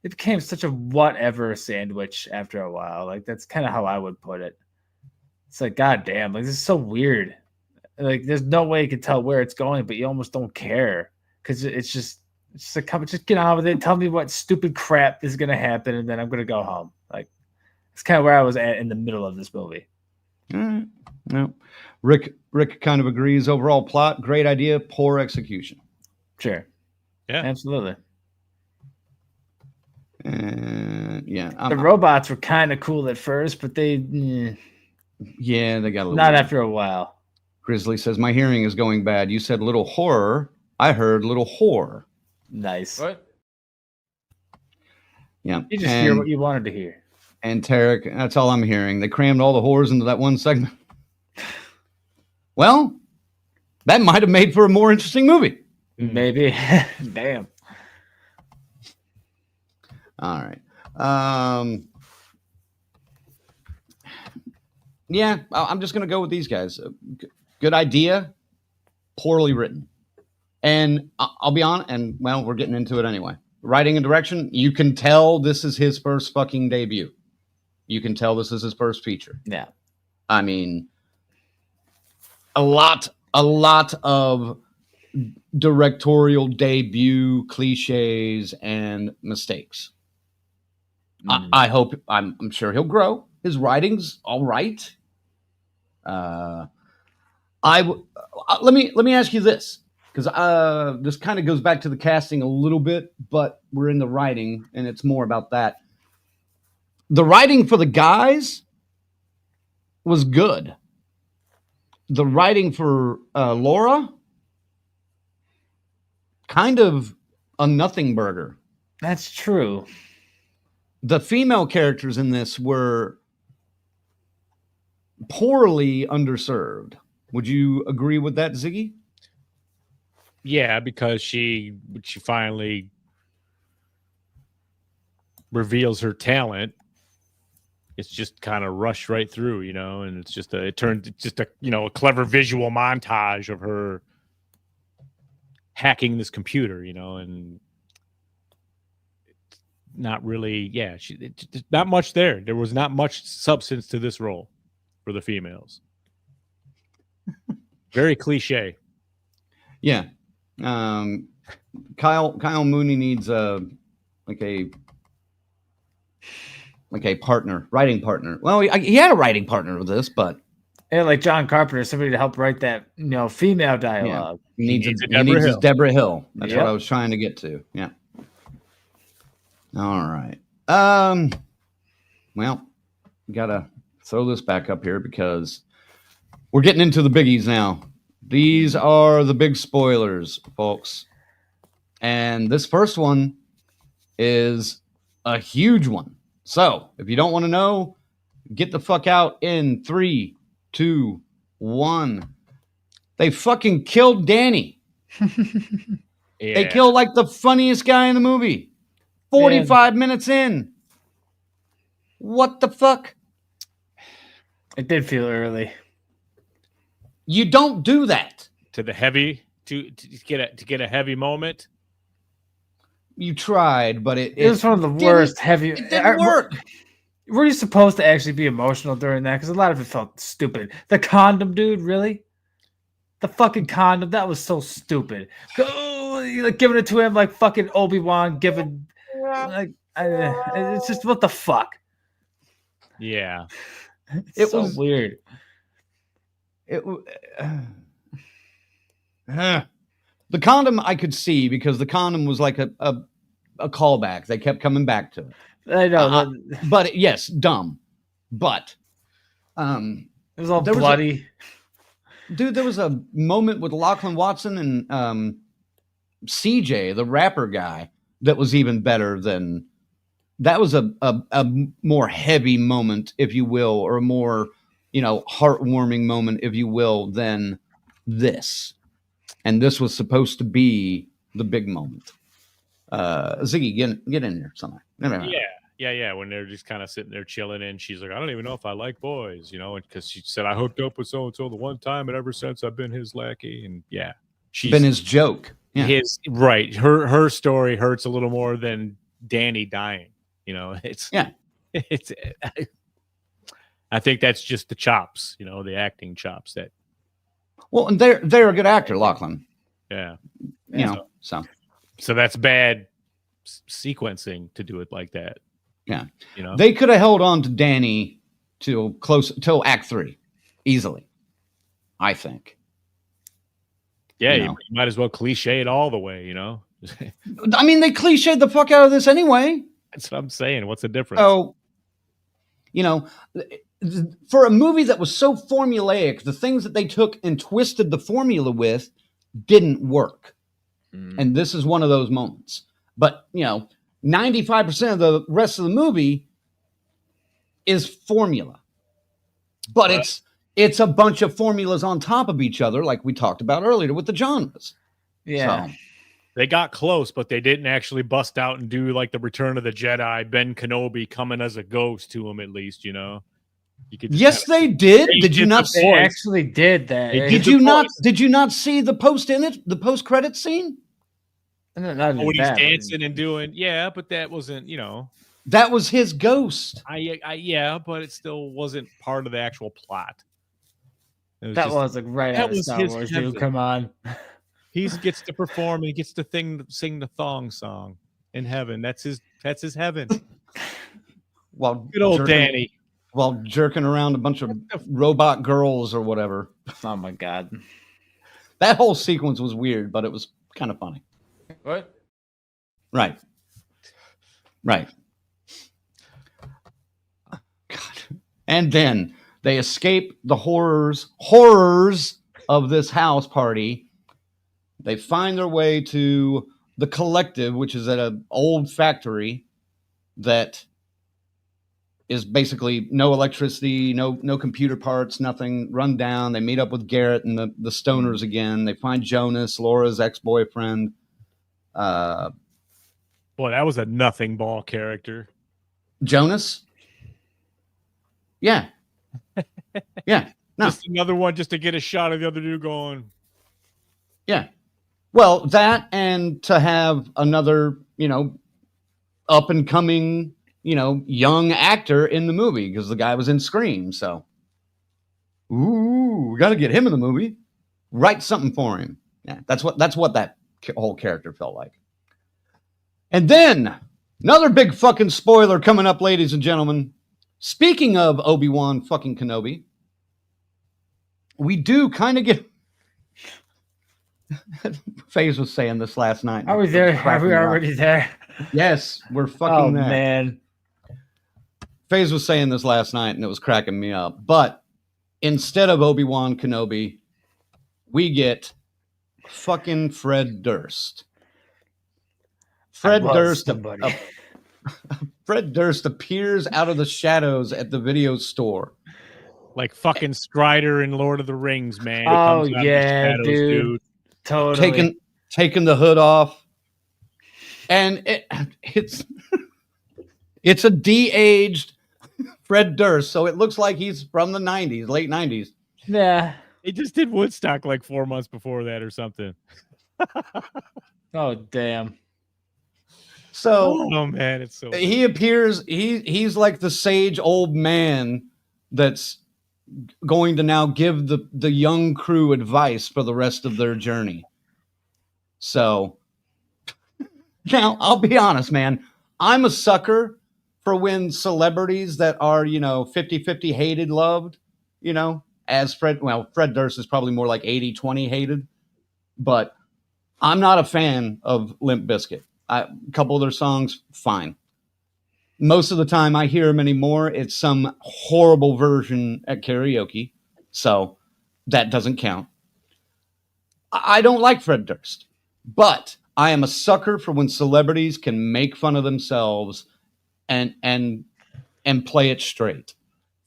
it became such a whatever sandwich after a while. Like, that's kind of how I would put it. It's like, god damn, like, this is so weird. Like, there's no way you can tell where it's going, but you almost don't care because it's just Just like, come, just get on with it. Tell me what stupid crap is gonna happen, and then I'm gonna go home. Like, it's kind of where I was at in the middle of this movie. All right. No. Rick kind of agrees. Overall plot, great idea, poor execution. Sure. Yeah. Absolutely. Yeah. The robots were kind of cool at first, but they Yeah, they got a little not weird. after a while. Grizzly says, my hearing is going bad. You said little horror. I heard little whore. Nice. What? Yeah. You just hear what you wanted to hear. And Tarek, that's all I'm hearing. They crammed all the whores into that one segment. Well, that might have made for a more interesting movie. Maybe. Damn. All right. Yeah, I'm just going to go with these guys. Good idea, poorly written. And I'll be honest, and well, we're getting into it anyway. Writing and direction, you can tell this is his first fucking debut. You can tell this is his first feature. Yeah. I mean, a lot of directorial debut cliches and mistakes. I hope, I'm sure he'll grow. His writing's all right. Let me ask you this, because this kind of goes back to the casting a little bit, but we're in the writing, and it's more about that. The writing for the guys was good. The writing for Laura, kind of a nothing burger. That's true. The female characters in this were poorly underserved. Would you agree with that, Ziggy? Yeah, because she finally reveals her talent. It's just kind of rushed right through, you know, and it's just a clever visual montage of her hacking this computer, you know, and not really, not much there. There was not much substance to this role for the females. Very cliche. Yeah. Kyle Mooney needs a partner, writing partner. Well, he had a writing partner with this, but Yeah, like John Carpenter, somebody to help write that, female dialogue. he needs his Deborah Hill. That's Yep. what I was trying to get to. Yeah. All right. Well, we gotta throw this back up here because we're getting into the biggies now. These are the big spoilers, folks. And this first one is a huge one. So if you don't want to know, get the fuck out in 3, 2, 1. They fucking killed Danny. They killed like the funniest guy in the movie. 45 minutes in. What the fuck? It did feel early. You don't do that. To the heavy to get a heavy moment. You tried, but it was one of the worst heavy. It didn't work. Were you supposed to actually be emotional during that? Because a lot of it felt stupid. The condom, dude, really? The fucking condom, that was so stupid. Like giving it to him like fucking Obi-Wan giving, it's just what the fuck. Yeah, It was weird. The condom I could see because the condom was like a callback. They kept coming back to it. I know, but yes, dumb. But it was all bloody. Dude, there was a moment with Lachlan Watson and CJ, the rapper guy, that was even better than that. Was a more heavy moment, if you will, or a more heartwarming moment, if you will, than this. And this was supposed to be the big moment. Ziggy, get in here somewhere. Yeah. When they're just kind of sitting there chilling, and she's like, "I don't even know if I like boys," because she said, "I hooked up with so and so the one time, and ever since I've been his lackey." And she's been his joke. Yeah. His right. Her story hurts a little more than Danny dying. It's. I think that's just the chops. The acting chops that. Well, and they're a good actor, Lachlan. Yeah. So So that's bad sequencing to do it like that. Yeah. You know, They could have held on to Danny till Act 3 easily, I think. yeah, you you know. might as well cliche it all the way. You know, I mean, they cliched the fuck out of this anyway. that's what I'm saying. What's the difference? So, you know, for a movie that was so formulaic, the things that they took and twisted the formula with didn't work. And this is one of those moments. But, 95% of the rest of the movie is formula. But it's a bunch of formulas on top of each other, like we talked about earlier with the genres. Yeah. So, They got close, but they didn't actually bust out and do like the Return of the Jedi, Ben Kenobi coming as a ghost to him, at least, You could just yes, they did. Did you not? They actually did that. Did you not? Did you not see the post credit scene? Not when he's that, dancing and doing, but that wasn't, That was his ghost. yeah, but it still wasn't part of the actual plot. That was like right out of Star Wars, dude. Come on. He gets to perform and he gets to sing the thong song in heaven. That's his heaven. Well, Good old Danny. While jerking around a bunch of robot girls or whatever. Oh my god. That whole sequence was weird, but it was kind of funny. What? Right. God. And then they escape the horrors of this house party. They find their way to the collective, which is at an old factory that is basically no electricity, no computer parts, nothing, run down. They meet up with Garrett and the stoners again. They find Jonas, Laura's ex-boyfriend. Boy, that was a nothing ball character. Jonas? Yeah. Yeah. No. Just another one just to get a shot of the other dude going. Yeah. Well, that and to have another, up and coming, young actor in the movie because the guy was in Scream. So, we got to get him in the movie. Write something for him. Yeah, that's what that whole character felt like. And then another big fucking spoiler coming up, ladies and gentlemen. Speaking of Obi-Wan fucking Kenobi, we do kind of get. FaZe was saying this last night. Are we there? Are we already there? Yes, we're fucking there. Man. FaZe was saying this last night, and it was cracking me up. But instead of Obi-Wan Kenobi, we get fucking Fred Durst. Fred Durst appears out of the shadows at the video store. Like fucking Strider in Lord of the Rings, man. Oh, yeah, dude. Totally. Taking the hood off. And it's a de-aged Fred Durst, so it looks like he's from the 90s, late 90s. Yeah. He just did Woodstock like 4 months before that or something. Oh, damn. So, oh man, it's so he appears, he's like the sage old man that's going to now give the young crew advice for the rest of their journey. So, now I'll be honest, man. I'm a sucker for when celebrities that are, 50-50 hated, loved, as Fred Durst is probably more like 80-20 hated, but I'm not a fan of Limp Bizkit. A couple of their songs, fine. Most of the time I hear them anymore, it's some horrible version at karaoke. So that doesn't count. I don't like Fred Durst, but I am a sucker for when celebrities can make fun of themselves and play it straight.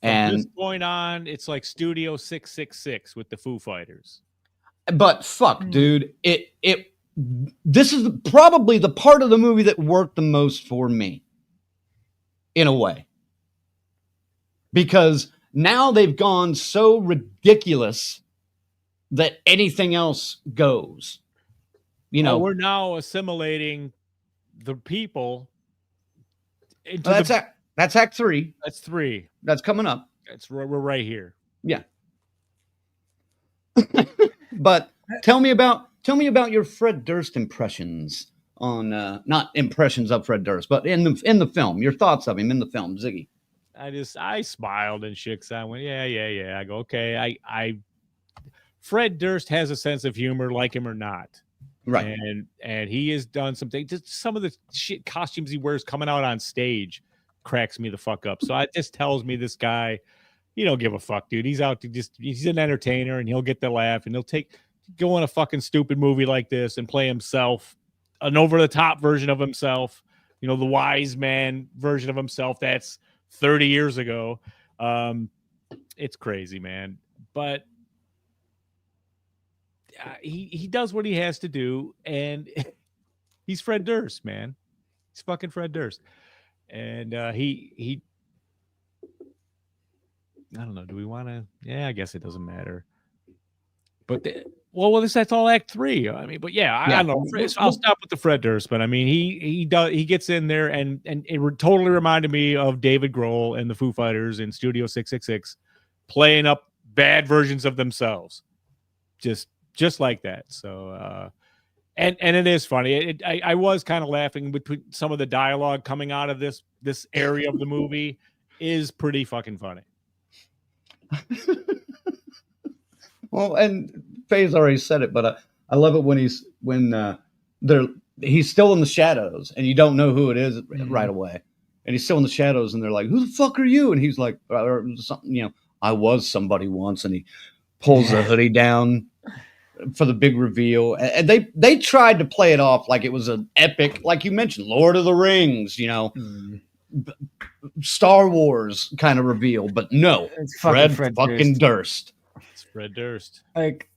From this point on, it's like Studio 666 with the Foo Fighters. But fuck, dude, this is probably the part of the movie that worked the most for me, in a way. Because now they've gone so ridiculous that anything else goes. We're now assimilating the people. That's Act 3. That's 3. That's coming up. We're right here. Yeah. But tell me about your Fred Durst impressions. not impressions of Fred Durst, but in the film, your thoughts of him in the film, Ziggy. I smiled and shit. 'Cause I went, yeah. I go, okay. Fred Durst has a sense of humor, like him or not. Right. And he has done something. Just some of the shit costumes he wears coming out on stage cracks me the fuck up. So it just tells me this guy, he don't give a fuck, dude. He's out to he's an entertainer, and he'll get the laugh, and he'll go in a fucking stupid movie like this and play himself, an over the top version of himself, the wise man version of himself. That's 30 years ago. It's crazy, man. But he does what he has to do, and he's Fred Durst, man. He's fucking Fred Durst. And he I don't know. Do we want to? Yeah, I guess it doesn't matter. But that's all Act 3. I mean, but yeah, I don't know. I'll stop with the Fred Durst. But I mean, he gets in there, and it totally reminded me of David Grohl and the Foo Fighters in Studio 666, playing up bad versions of themselves, just like that. So, and it is funny. I was kind of laughing between some of the dialogue coming out of this area of the movie is pretty fucking funny. Well, and Faye's already said it, but I love it when he's still in the shadows, and you don't know who it is right away, and he's still in the shadows, and they're like, "Who the fuck are you?" And he's like, or something, "I was somebody once," and he pulls the hoodie down for the big reveal, and they tried to play it off like it was an epic, like you mentioned, Lord of the Rings, Star Wars kind of reveal, but no, It's Fred Fred fucking Durst. It's Fred Durst. Like,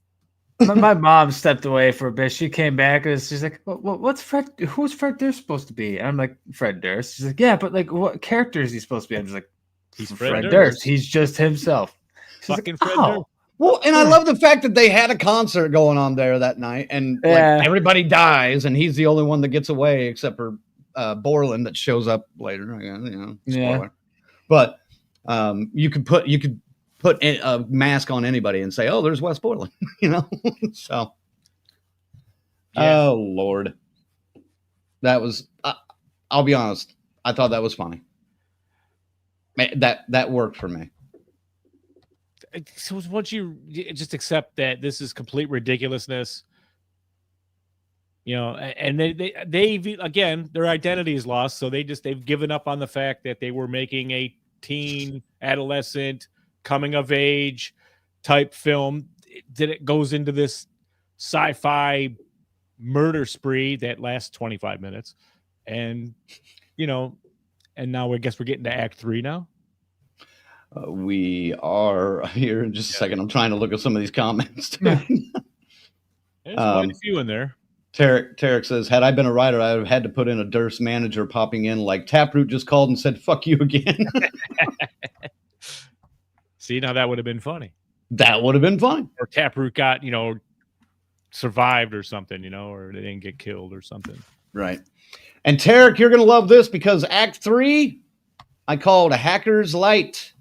my mom stepped away for a bit. She came back and she's like, "What's Fred? Who's Fred Durst supposed to be?" And I'm like, "Fred Durst." She's like, "Yeah, but like, what character is he supposed to be?" I'm just like, He's Fred Durst. He's just himself." She's Fucking like, Fred "Oh." Durst. Well, and I love the fact that they had a concert going on there that night, and like, everybody dies, and he's the only one that gets away, except for Borland that shows up later. Spoiler. Yeah. But you could put a mask on anybody and say, "Oh, there's Wes Borland," So, yeah. Oh Lord, that was. I'll be honest. I thought that was funny. That worked for me. So once you just accept that this is complete ridiculousness, and they've again, their identity is lost, so they've given up on the fact that they were making a teen, adolescent, coming of age type film. That it goes into this sci-fi murder spree that lasts 25 minutes, and and now I guess we're getting to Act 3 now. We are here in just a second. I'm trying to look at some of these comments. There's quite a few in there. Tarek says, "Had I been a writer, I would have had to put in a Durst manager popping in like Taproot just called and said, 'Fuck you' again." See, now that would have been funny. That would have been fun. Or Taproot got, survived or something, or they didn't get killed or something. Right. And Tarek, you're going to love this because Act 3, I call it a hacker's light.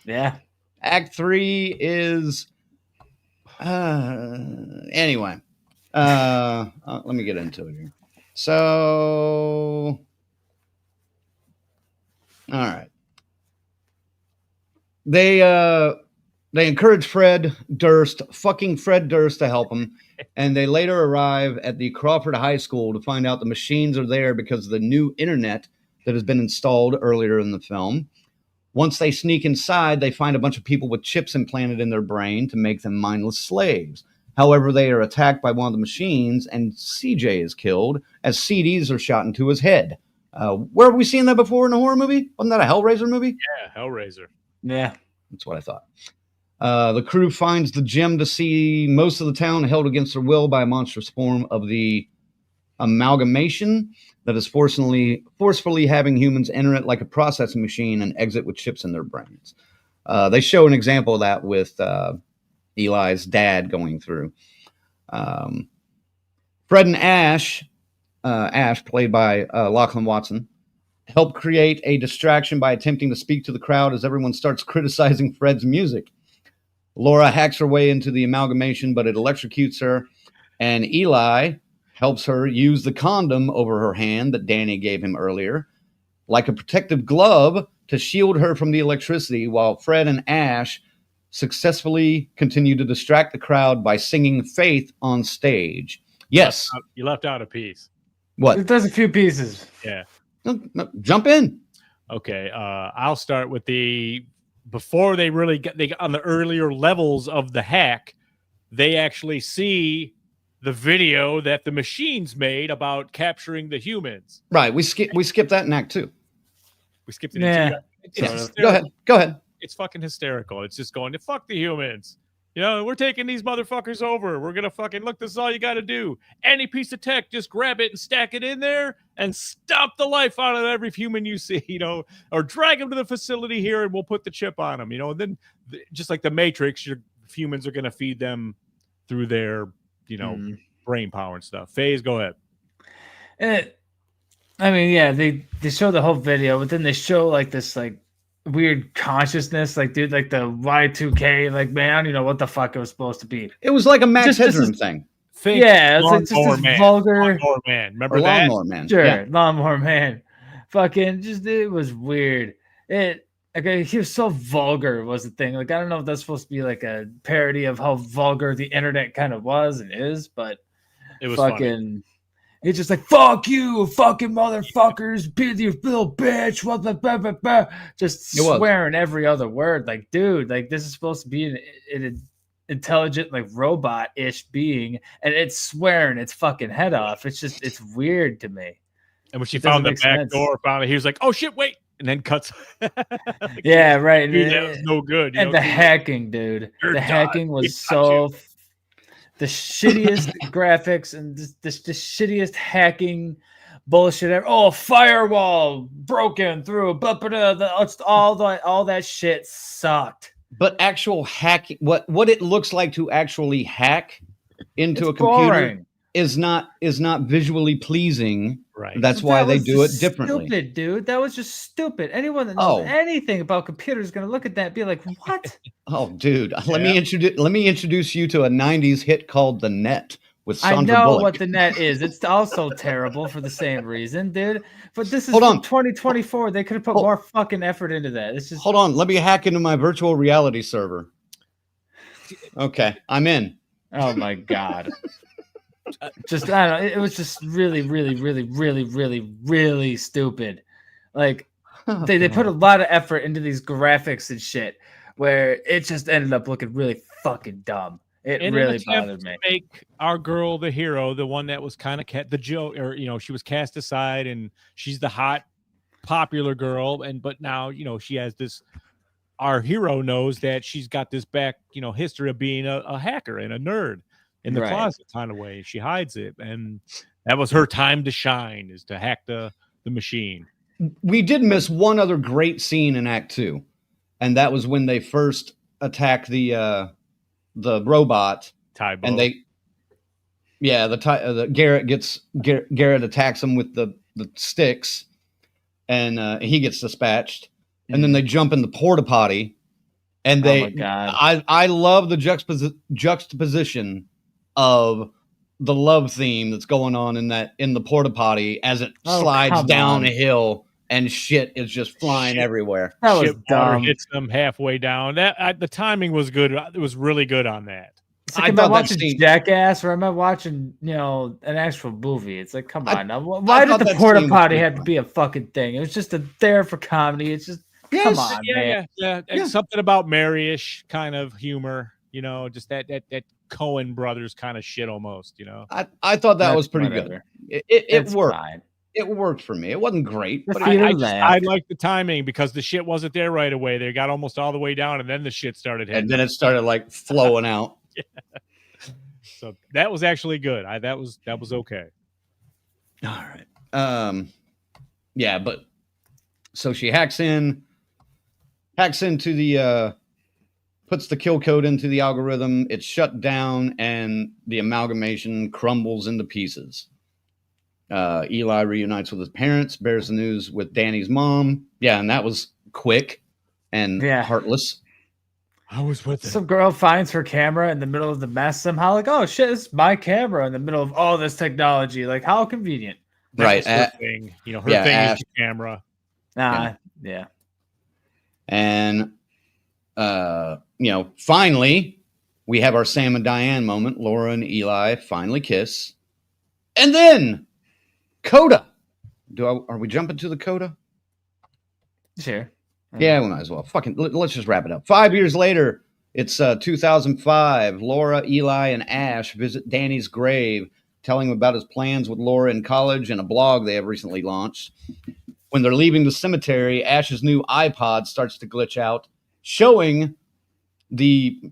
Yeah. Act 3 is anyway. Let me get into it here. So all right. They encourage Fred Durst to help them, and they later arrive at the Crawford High School to find out the machines are there because of the new internet that has been installed earlier in the film. Once they sneak inside, they find a bunch of people with chips implanted in their brain to make them mindless slaves. However, they are attacked by one of the machines, and CJ is killed as CDs are shot into his head. Where have we seen that before in a horror movie? Wasn't that a Hellraiser movie? Yeah, Hellraiser. Yeah. That's what I thought. The crew finds the gem to see most of the town held against their will by a monstrous form of the amalgamation that is forcefully having humans enter it like a processing machine and exit with chips in their brains. They show an example of that with Eli's dad going through. Fred and Ash, played by Lachlan Watson, help create a distraction by attempting to speak to the crowd as everyone starts criticizing Fred's music. Laura hacks her way into the amalgamation, but it electrocutes her, and Eli helps her use the condom over her hand that Danny gave him earlier, like a protective glove to shield her from the electricity, while Fred and Ash successfully continue to distract the crowd by singing Faith on stage. Yes. You left out a piece. What? There's a few pieces. Yeah. No, jump in. Okay. I'll start with before they really got on the earlier levels of the hack, they actually see the video that the machines made about capturing the humans. Right. We skipped that in Act 2. We skipped it. Yeah. Go ahead. It's fucking hysterical. It's just going to fuck the humans. You know, we're taking these motherfuckers over. We're going to fucking look. This is all you got to do. Any piece of tech, just grab it and stack it in there and stomp the life out of every human you see, you know, or drag them to the facility here and we'll put the chip on them, you know. And then just like the Matrix, your humans are going to feed them through their, you know, brain power and stuff. FaZe, go ahead. I mean, yeah, they show the whole video, but then they show like this like weird consciousness, like dude, like the Y2K, like man, I don't even know what the fuck it was supposed to be. It was like a Max Just Headroom thing. Yeah, it's like just this vulgar Lawnmower Man. Remember Or that? Lawnmower Man. Sure, Yeah. Lawnmower Man. Fucking just it was weird. He was so vulgar was the thing. Like I don't know if that's supposed to be like a parody of how vulgar the internet kind of was and is, but It was fucking funny. it's just like fuck you, fucking motherfuckers, be you little bitch, what the blah, blah, blah. Just It was. swearing every other word. Like, dude, like this is supposed to be an intelligent, like robot-ish being, and it's swearing its fucking head off. It's weird to me. And when she It doesn't found the make back sense. door, he was like, "Oh shit, wait!" And then cuts. Like, Yeah, right. dude, that was no good. And the hacking, dude. You're The done. hacking We was got so the shittiest graphics and the shittiest hacking bullshit ever. Oh, firewall broken through. All that shit sucked. But actual hacking, what it looks like to actually hack into a computer Boring. is not visually pleasing. Right. That's why That they was do it just differently. Stupid, dude. That was just stupid. Anyone that knows Oh. anything about computers is gonna look at that and be like, "What?" Oh, dude, let me introduce you to a '90s hit called "The Net" with I Sandra know Bullock. what the net is. It's also terrible for the same reason, dude. But this is Hold from on. 2024. They could have put more fucking effort into that. It's just Hold on, let me hack into my virtual reality server. Okay, I'm in. oh my god. Just I don't know. It was just really, really, really, really, really, really stupid. Like they put a lot of effort into these graphics and shit, where it just ended up looking really fucking dumb. It In really an attempt bothered me. to make our girl the hero, the one that was kind of the joke, or you know, she was cast aside, and she's the hot, popular girl, but now you know she has this. Our hero knows that she's got this back, you know, history of being a hacker and a nerd in the Right. closet kind of way. She hides it, and that was her time to shine, is to hack the machine. We did miss one other great scene in Act 2, and that was when they first attack the robot, Tybo. and Garrett attacks him with the sticks, and he gets dispatched, and then they jump in the porta potty, and Oh my God. I love the juxtaposition of the love theme that's going on in the porta potty as it Oh, slides come down on. a hill and shit is just flying everywhere. That was Ship water dumb. hits them halfway down. The timing was good. It was really good on that. It's like, I am I thought that watching scene- Jackass or am I watching, you know, an actual movie? It's like, come I- on now. Why did thought the that porta scene was potty pretty have to fun. be a fucking thing? It was just there for comedy. It's just, come on, man. Yeah. And Yeah. something about Mary-ish kind of humor, you know, just that Coen brothers kind of shit almost, you know. I thought that That's was pretty whatever. good. It It's worked. fine. It worked for me. It wasn't great, The but theater I laughed. like the timing because the shit wasn't there right away. They got almost all the way down, and then the shit started hitting. and then it started like flowing out. So that was actually good. That was okay. All right. Yeah, but so she hacks into the puts the kill code into the algorithm. It's shut down, and the amalgamation crumbles into pieces. Eli reunites with his parents, bears the news with Danny's mom. Yeah, and that was quick and Yeah. heartless. I was with Some girl finds her camera in the middle of the mess somehow. Like, oh shit, it's my camera in the middle of all this technology. Like, how convenient. Right. Her thing. You know, her thing Ash, is the camera. Yeah. And finally, we have our Sam and Diane moment. Laura and Eli finally kiss. And then Coda. Are we jumping to the Coda? Sure. Yeah, we might as well. Let's just wrap it up. 5 years later, it's 2005. Laura, Eli, and Ash visit Danny's grave, telling him about his plans with Laura in college and a blog they have recently launched. When they're leaving the cemetery, Ash's new iPod starts to glitch out, showing the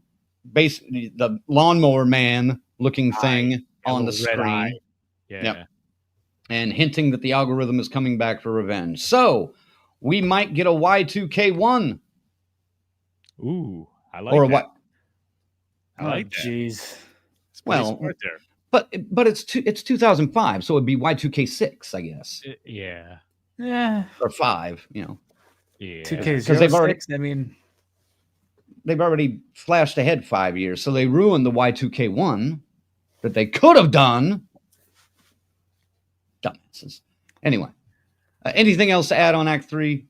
lawnmower man looking thing on the screen. Yeah. Yep. And hinting that the algorithm is coming back for revenge. So we might get a Y2K1. Ooh, I like that. I like that. Jeez. Well, right there. But it's 2005, so it'd be Y2K6, I guess. Yeah. Or 5, you know. Yeah. 2K06, they've already flashed ahead 5 years, so they ruined the Y2K1 that they could have done. Dumbasses. Anyway, anything else to add on Act 3?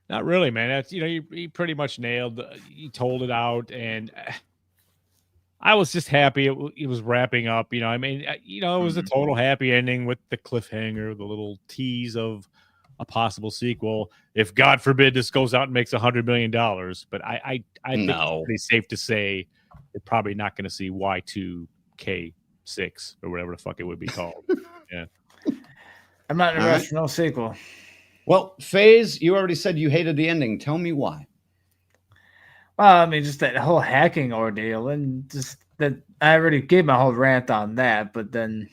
Not really, man. That's he pretty much nailed. He told it out, and I was just happy it was wrapping up. It was a total happy ending with the cliffhanger, the little tease of a possible sequel. If God forbid this goes out and makes $100 million, but I think it's pretty safe to say we're probably not going to see Y2K6 or whatever the fuck it would be called. Yeah, I'm not in a rush for no sequel. Well, FaZe, you already said you hated the ending. Tell me why. Well, just that whole hacking ordeal, and just that I already gave my whole rant on that. But then,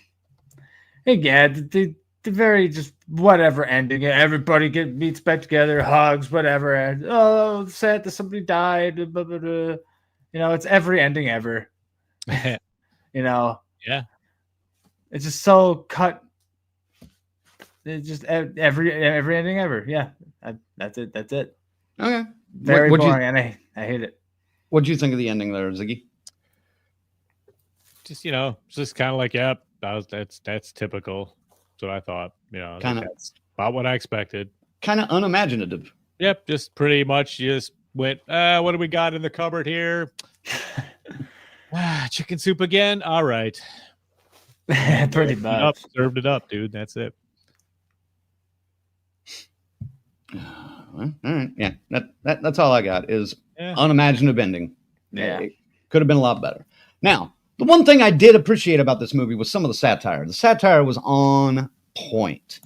again, the very just whatever ending. Everybody meets back together, hugs, whatever. And, oh, sad that somebody died. Blah, blah, blah. It's every ending ever. Yeah. It's just so cut. It's just every ending ever. Yeah, that's it. Okay. Very boring, and I hate it. What do you think of the ending there, Ziggy? Just kind of like, that's typical. That's what I thought. That's about what I expected. Kind of unimaginative. Yep, just pretty much just went, what do we got in the cupboard here? Chicken soup again? All right. Pretty much. Served it up, dude. That's it. All right. Yeah, that's all I got is unimaginative ending. Yeah. It could have been a lot better. Now, the one thing I did appreciate about this movie was some of the satire. The satire was on point.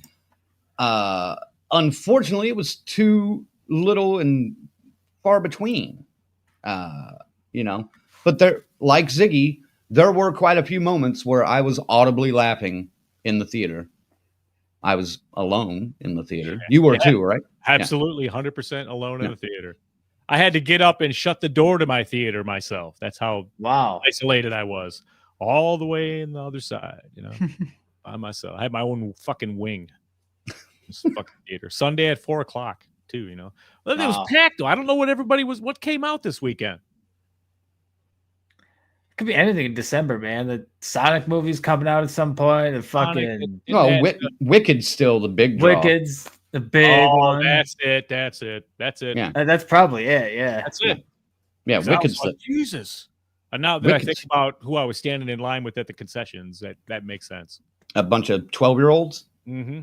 Unfortunately, it was too little and far between. But like Ziggy, there were quite a few moments where I was audibly laughing in the theater. I was alone in the theater. You were too, right? Absolutely, 100% alone in the theater. I had to get up and shut the door to my theater myself. That's how isolated I was. All the way in the other side, by myself. I had my own fucking wing. This fucking theater. Sunday at 4:00 too. It was packed though. I don't know what came out this weekend. It could be anything in December, man. The Sonic movie's coming out at some point. The fucking Wicked's still the big draw. Wicked's the big one. That's it. Yeah, that's probably it. Yeah, that's it. Yeah, Wicked's Jesus. And now that I think about who I was standing in line with at the concessions, that makes sense. A bunch of 12-year-olds. Mm-hmm.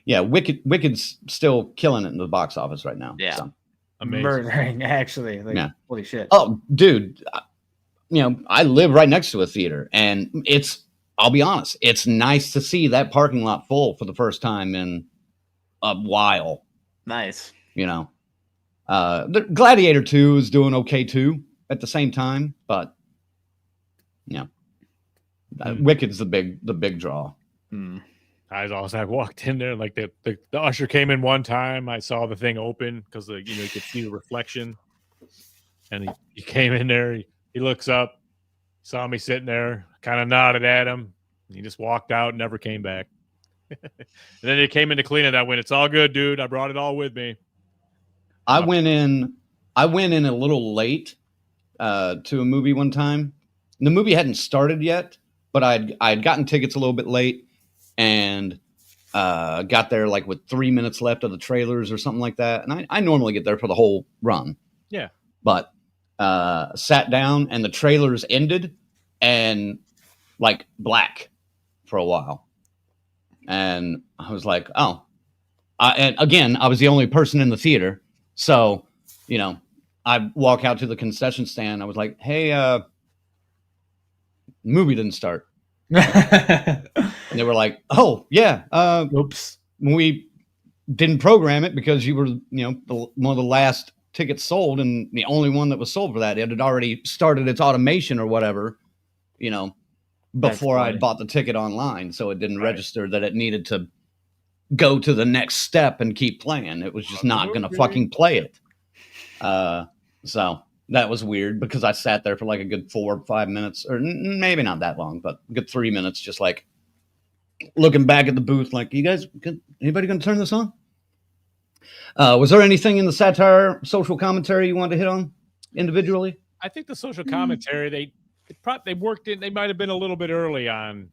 Yeah. Wicked's still killing it in the box office right now. Yeah, so. Amazing. Murdering actually. Holy shit. Oh, dude. I live right next to a theater, and I'll be honest, it's nice to see that parking lot full for the first time in a while. Nice. The Gladiator 2 is doing okay too at the same time, but Wicked's the big draw. I walked in there like the usher came in one time. I saw the thing open because you could see the reflection, and he came in there. He looks up, saw me sitting there, kind of nodded at him. He just walked out and never came back. And then he came in to clean it. I went, "It's all good, dude. I brought it all with me." I went in I went in a little late to a movie one time. The movie hadn't started yet, but I'd gotten tickets a little bit late and got there like with 3 minutes left of the trailers or something like that. And I normally get there for the whole run. Yeah. But sat down and the trailers ended and like black for a while. And I was like, oh. And again, I was the only person in the theater. So, you know, I walk out to the concession stand. I was like, hey, movie didn't start. And they were like, oh, yeah. Oops. We didn't program it because you were, you know, one of the last tickets sold and the only one that was sold for that. It had already started its automation or whatever, you know, before I bought the ticket online. So it didn't register that it needed to go to the next step and keep playing. It was just not going to fucking play it. So that was weird because I sat there for like a good 4 or 5 minutes, or maybe not that long, but a good 3 minutes, just like looking back at the booth, like, you guys, anybody going to turn this on? Was there anything in the satire, social commentary you wanted to hit on individually? I think the social commentary, they worked in. They might have been a little bit early on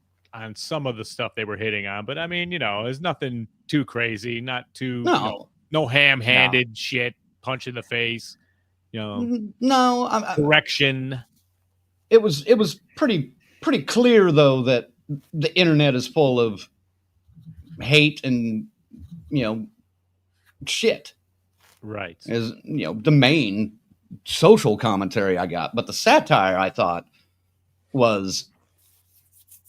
some of the stuff they were hitting on, but I mean, you know, there's nothing too crazy, not too no ham-handed shit, punch in the face, you know. No, correction. It was pretty clear though that the internet is full of hate and, you know, shit. Right. Is, you know, the main social commentary I got, but the satire I thought was,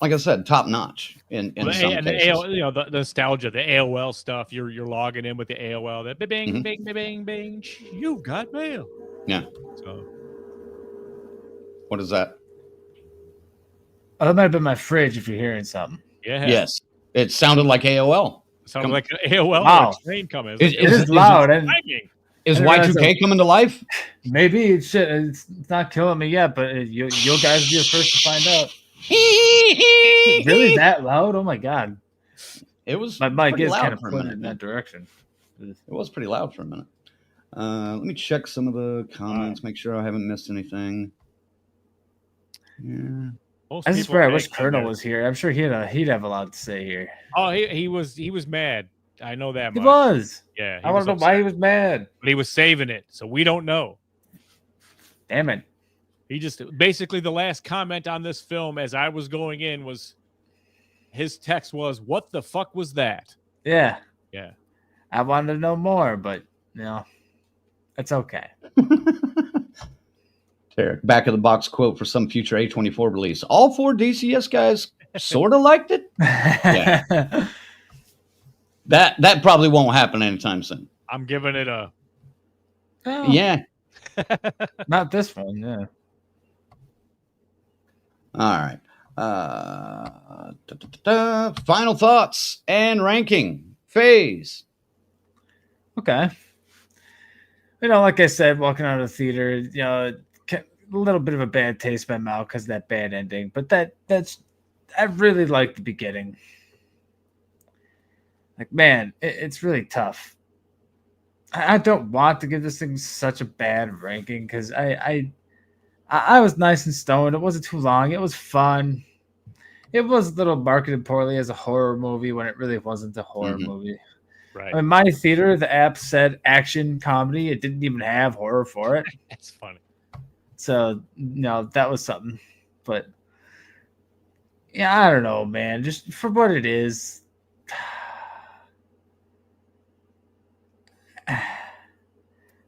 like I said, top notch in some cases. You know, the nostalgia, the AOL stuff. You're logging in with the AOL. That bing, bing, bing, bing, bing. You've got mail. Yeah. So, what is that? Oh, that might have been my fridge. If you're hearing something. Yeah. Yes, it sounded like AOL. Sounded like an AOL. Wow. Train coming. It is loud. Is Y2K coming to life? Maybe it's not killing me yet, but you guys be the first to find out. Really that loud? Oh my god! It was. My mic is kind of pointed in that direction. It was pretty loud for a minute. Let me check some of the comments, make sure I haven't missed anything. Yeah. I just wish Colonel was here. I'm sure he'd have a lot to say here. Oh, he was mad. I know that much. He was. Yeah. I want to know why he was mad. But he was saving it, so we don't know. Damn it. He just basically the last comment on this film as I was going in was his text was, "What the fuck was that?" Yeah. Yeah. I wanted to know more, but you know, it's okay. Back of the box quote for some future A24 release. All 4 DCS guys sort of liked it. Yeah. That probably won't happen anytime soon. I'm giving it a yeah. Not this one, yeah. All right. Final thoughts and ranking. Phase. Okay. You know, like I said, walking out of the theater, you know, a little bit of a bad taste in my mouth because of that bad ending. But I really like the beginning. Like, man, it's really tough. I don't want to give this thing such a bad ranking because I was nice and stoned. It wasn't too long. It was fun. It was a little marketed poorly as a horror movie when it really wasn't a horror movie. Right. I mean, my theater, the app said action comedy. It didn't even have horror for it. That's funny. So, no, that was something. But, yeah, I don't know, man. Just for what it is.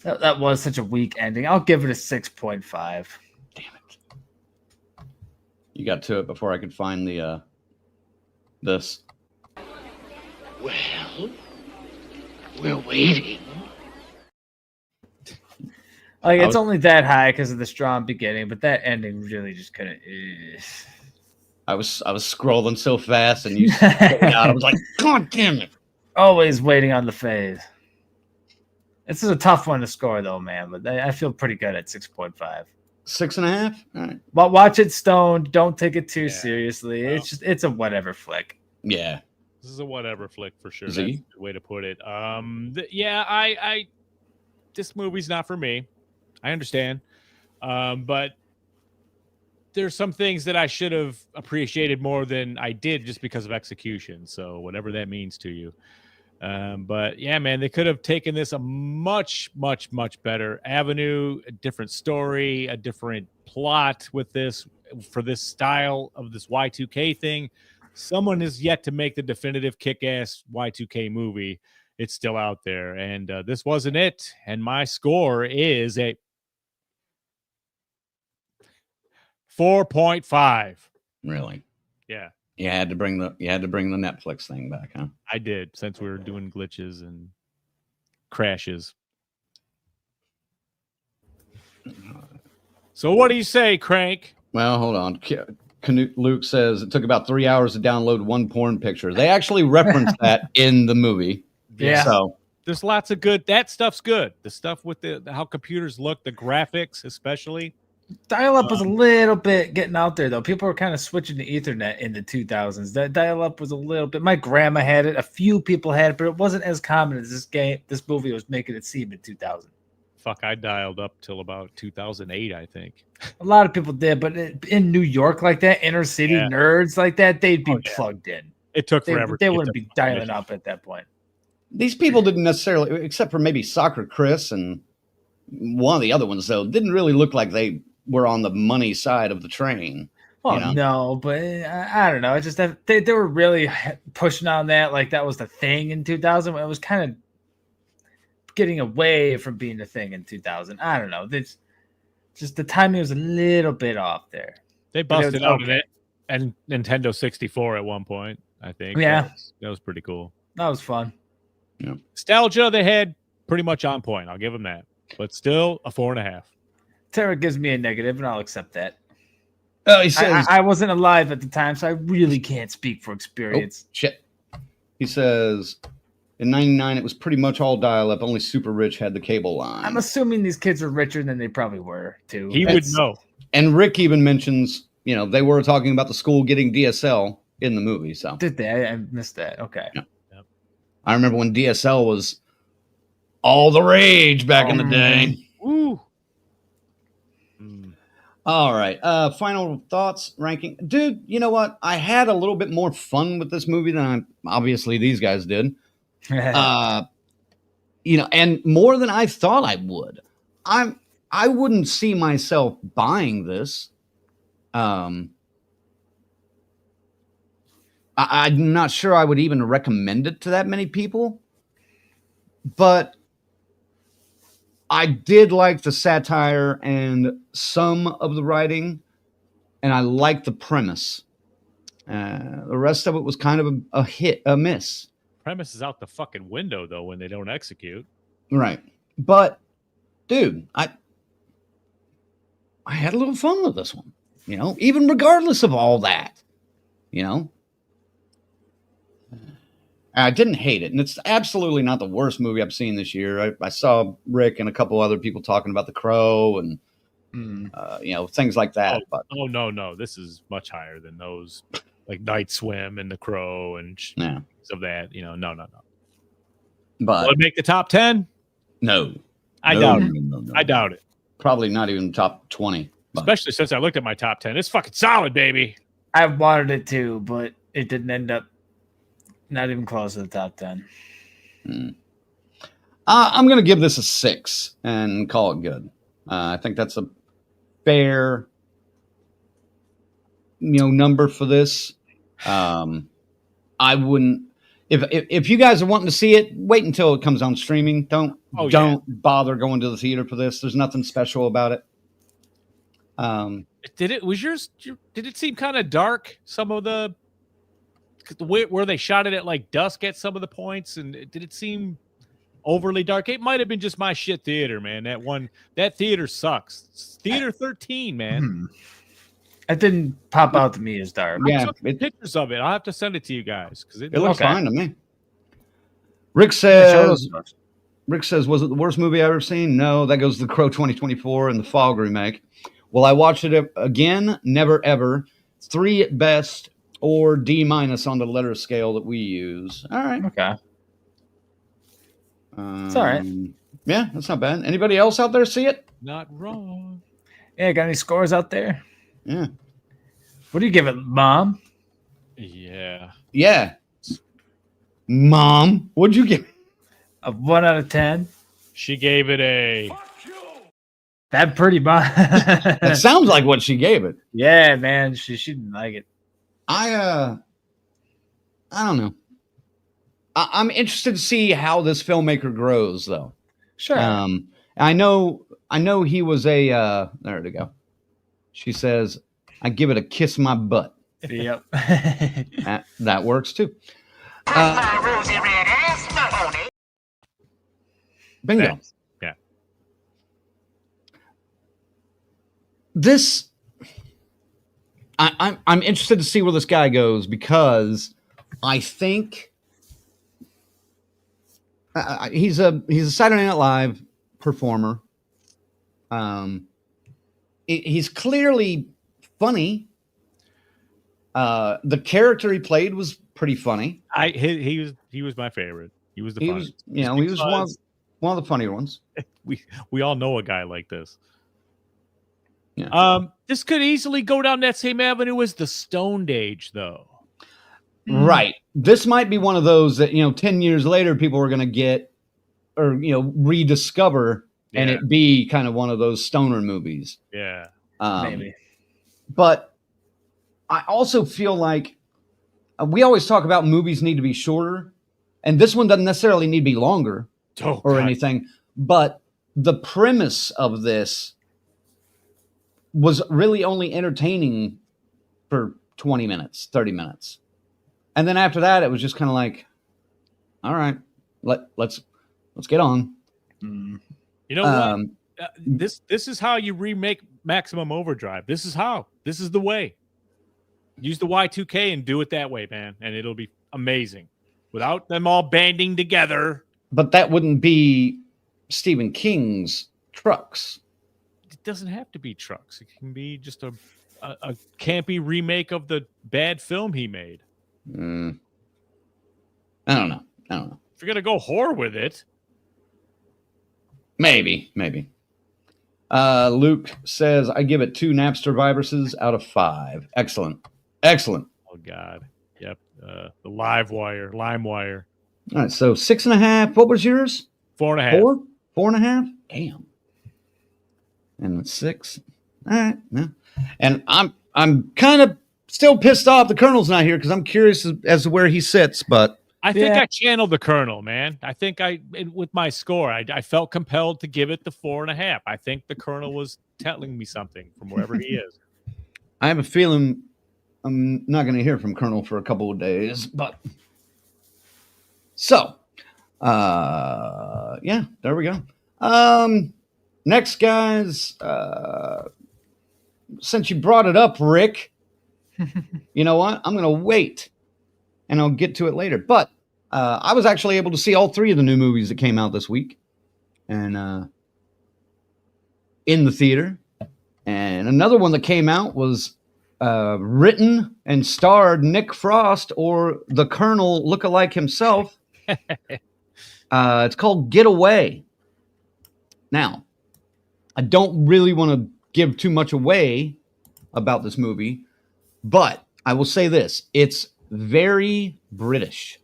That was such a weak ending. I'll give it a 6.5. Damn it. You got to it before I could find the this. Well, we're waiting. Like, it's only that high because of the strong beginning, but that ending really just couldn't. I was scrolling so fast, and you I was like, God damn it! Always waiting on the phase. This is a tough one to score, though, man. But I feel pretty good at 6.5. 6.5. All right. But watch it stoned. Don't take it too seriously. Well, It's a whatever flick. Yeah. This is a whatever flick for sure. Z? That's the way to put it. I this movie's not for me. I understand. But there's some things that I should have appreciated more than I did just because of execution. So whatever that means to you. But yeah, man, they could have taken this a much, much, much better avenue, a different story, a different plot with this for this style of this Y2K thing. Someone is yet to make the definitive kick-ass Y2K movie. It's still out there, and this wasn't it. And my score is a 4.5. Really? Yeah. You had to bring the Netflix thing back, huh? I did, since we were doing glitches and crashes. So what do you say, Crank? Well, hold on. Luke says it took about 3 hours to download one porn picture. They actually referenced that in the movie. Yeah. So There's lots of good. That stuff's good. The stuff with the how computers look, the graphics especially. Dial-up was a little bit getting out there, though. People were kind of switching to Ethernet in the 2000s. That dial-up was a little bit. My grandma had it. A few people had it, but it wasn't as common as this movie was making it seem in 2000. Fuck, I dialed up till about 2008, I think. A lot of people did, but in New York like that, inner city nerds like that, they'd be plugged in. It took forever. They wouldn't be dialing up at that point. these people didn't necessarily, except for maybe Soccer Chris and one of the other ones, though, didn't really look like they were on the money side of the train. Well, you know? no, but I don't know. It's just that they were really pushing on that. Like that was the thing in 2000. It was kind of getting away from being the thing in 2000. I don't know. It's just the timing was a little bit off there. They busted out of it and Nintendo 64 at one point, I think. Yeah. That was pretty cool. That was fun. Yeah. Nostalgia they had pretty much on point. I'll give them that. But still a 4.5. Tara gives me a negative, and I'll accept that. Oh, he says I wasn't alive at the time, so I really can't speak for experience. Oh, shit. He says in 99 it was pretty much all dial-up. Only Super Rich had the cable line. I'm assuming these kids are richer than they probably were, too. He would know. And Rick even mentions, you know, they were talking about the school getting DSL in the movie. So Did they? I missed that. Okay. Yeah. Yep. I remember when DSL was all the rage back in the day. Woo. All right. Final thoughts, ranking. Dude, you know what? I had a little bit more fun with this movie than obviously these guys did. You know, and more than I thought I would. I wouldn't see myself buying this. I'm not sure I would even recommend it to that many people. But I did like the satire and some of the writing, and I liked the premise. The rest of it was kind of a miss. Premise is out the fucking window, though, when they don't execute. Right. But, dude, I had a little fun with this one, you know, even regardless of all that, you know. I didn't hate it, and it's absolutely not the worst movie I've seen this year. I saw Rick and a couple other people talking about The Crow and, you know, things like that. No. This is much higher than those, like Night Swim and The Crow and things of that. You know, no. But will it make the top 10? No. I doubt it. No. I doubt it. Probably not even top 20. But. Especially since I looked at my top 10. It's fucking solid, baby. I wanted it to, but it didn't end up. Not even close to the top 10. I'm going to give this a 6 and call it good. I think that's a fair, you know, number for this. I wouldn't. If you guys are wanting to see it, wait until it comes on streaming. Don't bother going to the theater for this. There's nothing special about it. Did it seem kind of dark? Some of the where they shot it at like dusk at some of the points, and did it seem overly dark? It might have been just my shit theater, man. That theater sucks. It's theater 13, man. It didn't pop out to me as dark. I took pictures of it. I'll have to send it to you guys because it looks fine to me. Rick says, was it the worst movie I've ever seen? No, that goes to The Crow 2024 and the Fog remake. Will I watch it again? Never, ever. 3 at best. Or D- on the letter scale that we use. All right. Okay. It's all right. Yeah, that's not bad. Anybody else out there see it? Not wrong. Yeah, got any scores out there? Yeah. What do you give it, Mom? Yeah. Yeah. Mom, what'd you give? A 1 out of 10. She gave it a. That pretty Mom. That sounds like what she gave it. Yeah, man. She didn't like it. I don't know. I'm interested to see how this filmmaker grows, though. Sure. I know he was a. There we go. She says, "I give it a kiss my butt." Yep. That works too. Bingo. Thanks. Yeah. This, I'm interested to see where this guy goes because I think he's a Saturday Night Live performer. He's clearly funny. The character he played was pretty funny. He was my favorite. He was the He funniest. was, he was one of the funnier ones. We all know a guy like this. Yeah. This could easily go down that same avenue as the Stoned Age, though. Right. This might be one of those that 10 years later people are going to get or rediscover, and it be kind of one of those stoner movies. Yeah. Maybe. But I also feel like we always talk about movies need to be shorter, and this one doesn't necessarily need to be longer or anything. But the premise of this was really only entertaining for 20 minutes, 30 minutes. And then after that, it was just kind of like, all right, let's get on. You know what? This is how you remake Maximum Overdrive. This is the way. Use the Y2K and do it that way, man, and it'll be amazing. Without them all banding together. But that wouldn't be Stephen King's Trucks. It doesn't have to be Trucks. It can be just a campy remake of the bad film he made. I don't know. If you're gonna go horror with it, maybe. Luke says I give it 2 Napster viruses out of 5. Excellent. oh god, yep. The LimeWire. All right, so 6.5. What was yours? 4.5. 4.5. Damn. And 6. All right. Yeah. And I'm kind of still pissed off the Colonel's not here because I'm curious as to where he sits. But I think I channeled the Colonel, man. I think with my score, I felt compelled to give it the 4.5. I think the Colonel was telling me something from wherever he is. I have a feeling I'm not going to hear from Colonel for a couple of days. But so, yeah, there we go. Next, guys, since you brought it up, Rick, you know what? I'm going to wait, and I'll get to it later. But I was actually able to see all 3 of the new movies that came out this week, and in the theater. And another one that came out was written and starred Nick Frost, or the Colonel lookalike himself. It's called Get Away. Now, I don't really want to give too much away about this movie, but I will say this. It's very British.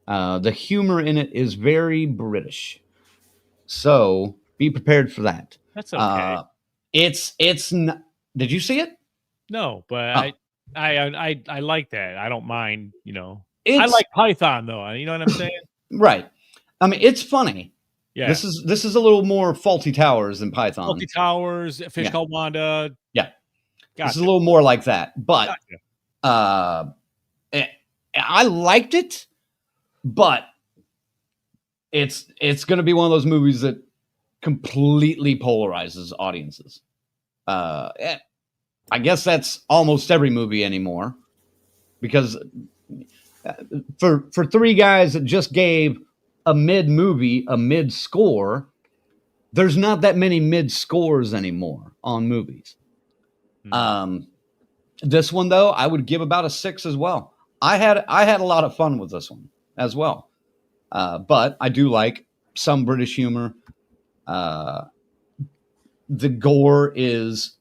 The humor in it is very British. So be prepared for that. That's okay. It's not, did you see it? No, but I like that. I don't mind, I like Python though. You know what I'm saying? Right. I mean, it's funny. Yeah. This is a little more Faulty Towers than Python. Faulty Towers, A Fish Called Wanda. Yeah. Gotcha. This is a little more like that. But Gotcha. I liked it, but it's going to be one of those movies that completely polarizes audiences. I guess that's almost every movie anymore, because for 3 guys that just gave a mid movie a mid score, there's not that many mid scores anymore on movies. This one though, I would give about a 6 as well. I had a lot of fun with this one as well. But I do like some British humor. The gore is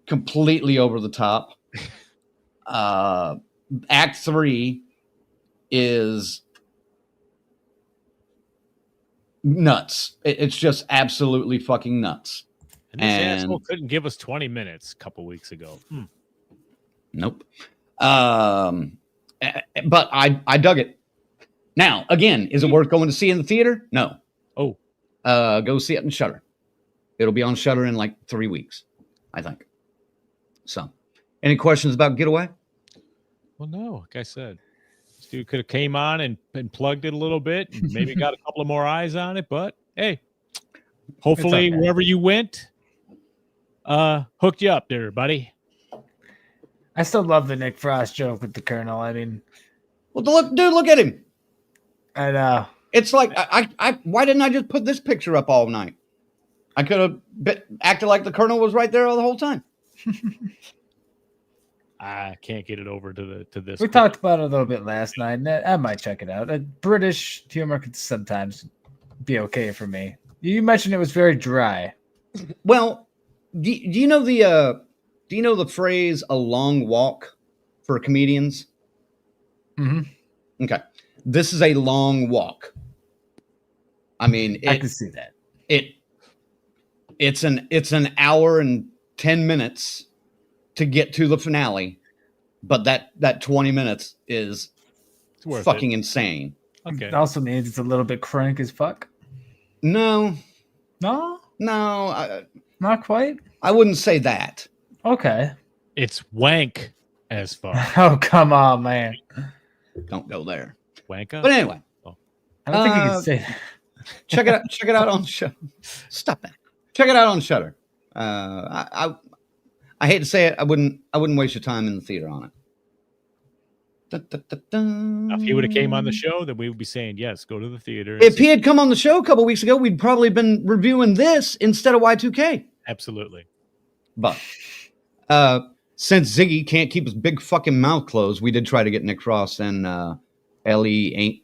completely over the top. Act 3 is nuts. It's just absolutely fucking nuts. And this asshole couldn't give us 20 minutes a couple weeks ago. Nope. But I dug it. Now, again, is it worth going to see in the theater? No. Oh. Go see it in Shudder. It'll be on Shudder in like 3 weeks, I think. So, any questions about Getaway? Well, no, like I said, this dude could have came on and plugged it a little bit, and maybe got a couple of more eyes on it. But hey, hopefully wherever you went, hooked you up there, buddy. I still love the Nick Frost joke with the Colonel. I mean, well, look at him. I know. It's like I why didn't I just put this picture up all night? I could have acted like the Colonel was right there all the whole time. I can't get it over to this. We talked about it a little bit last night, and I might check it out. British humor could sometimes be okay for me. You mentioned it was very dry. Well, do you know the phrase "a long walk" for comedians? Mm-hmm. Okay, this is a long walk. I mean, I can see that. It's an hour and 10 minutes to get to the finale, but that 20 minutes is fucking insane. Okay. It also means it's a little bit crank as fuck. No, not quite. I wouldn't say that. Okay. It's wank as fuck. Oh, come on, man. Don't go there. Wanka? But anyway. I don't think you can say that. Check it out on Shudder. Stop that. Check it out on Shudder. I hate to say it, I wouldn't waste your time in the theater on it. If he would have came on the show, then we would be saying, yes, go to the theater. If he had come on the show a couple weeks ago, we'd probably been reviewing this instead of Y2K. Absolutely. But since Ziggy can't keep his big fucking mouth closed, we did try to get Nick Frost and Ellie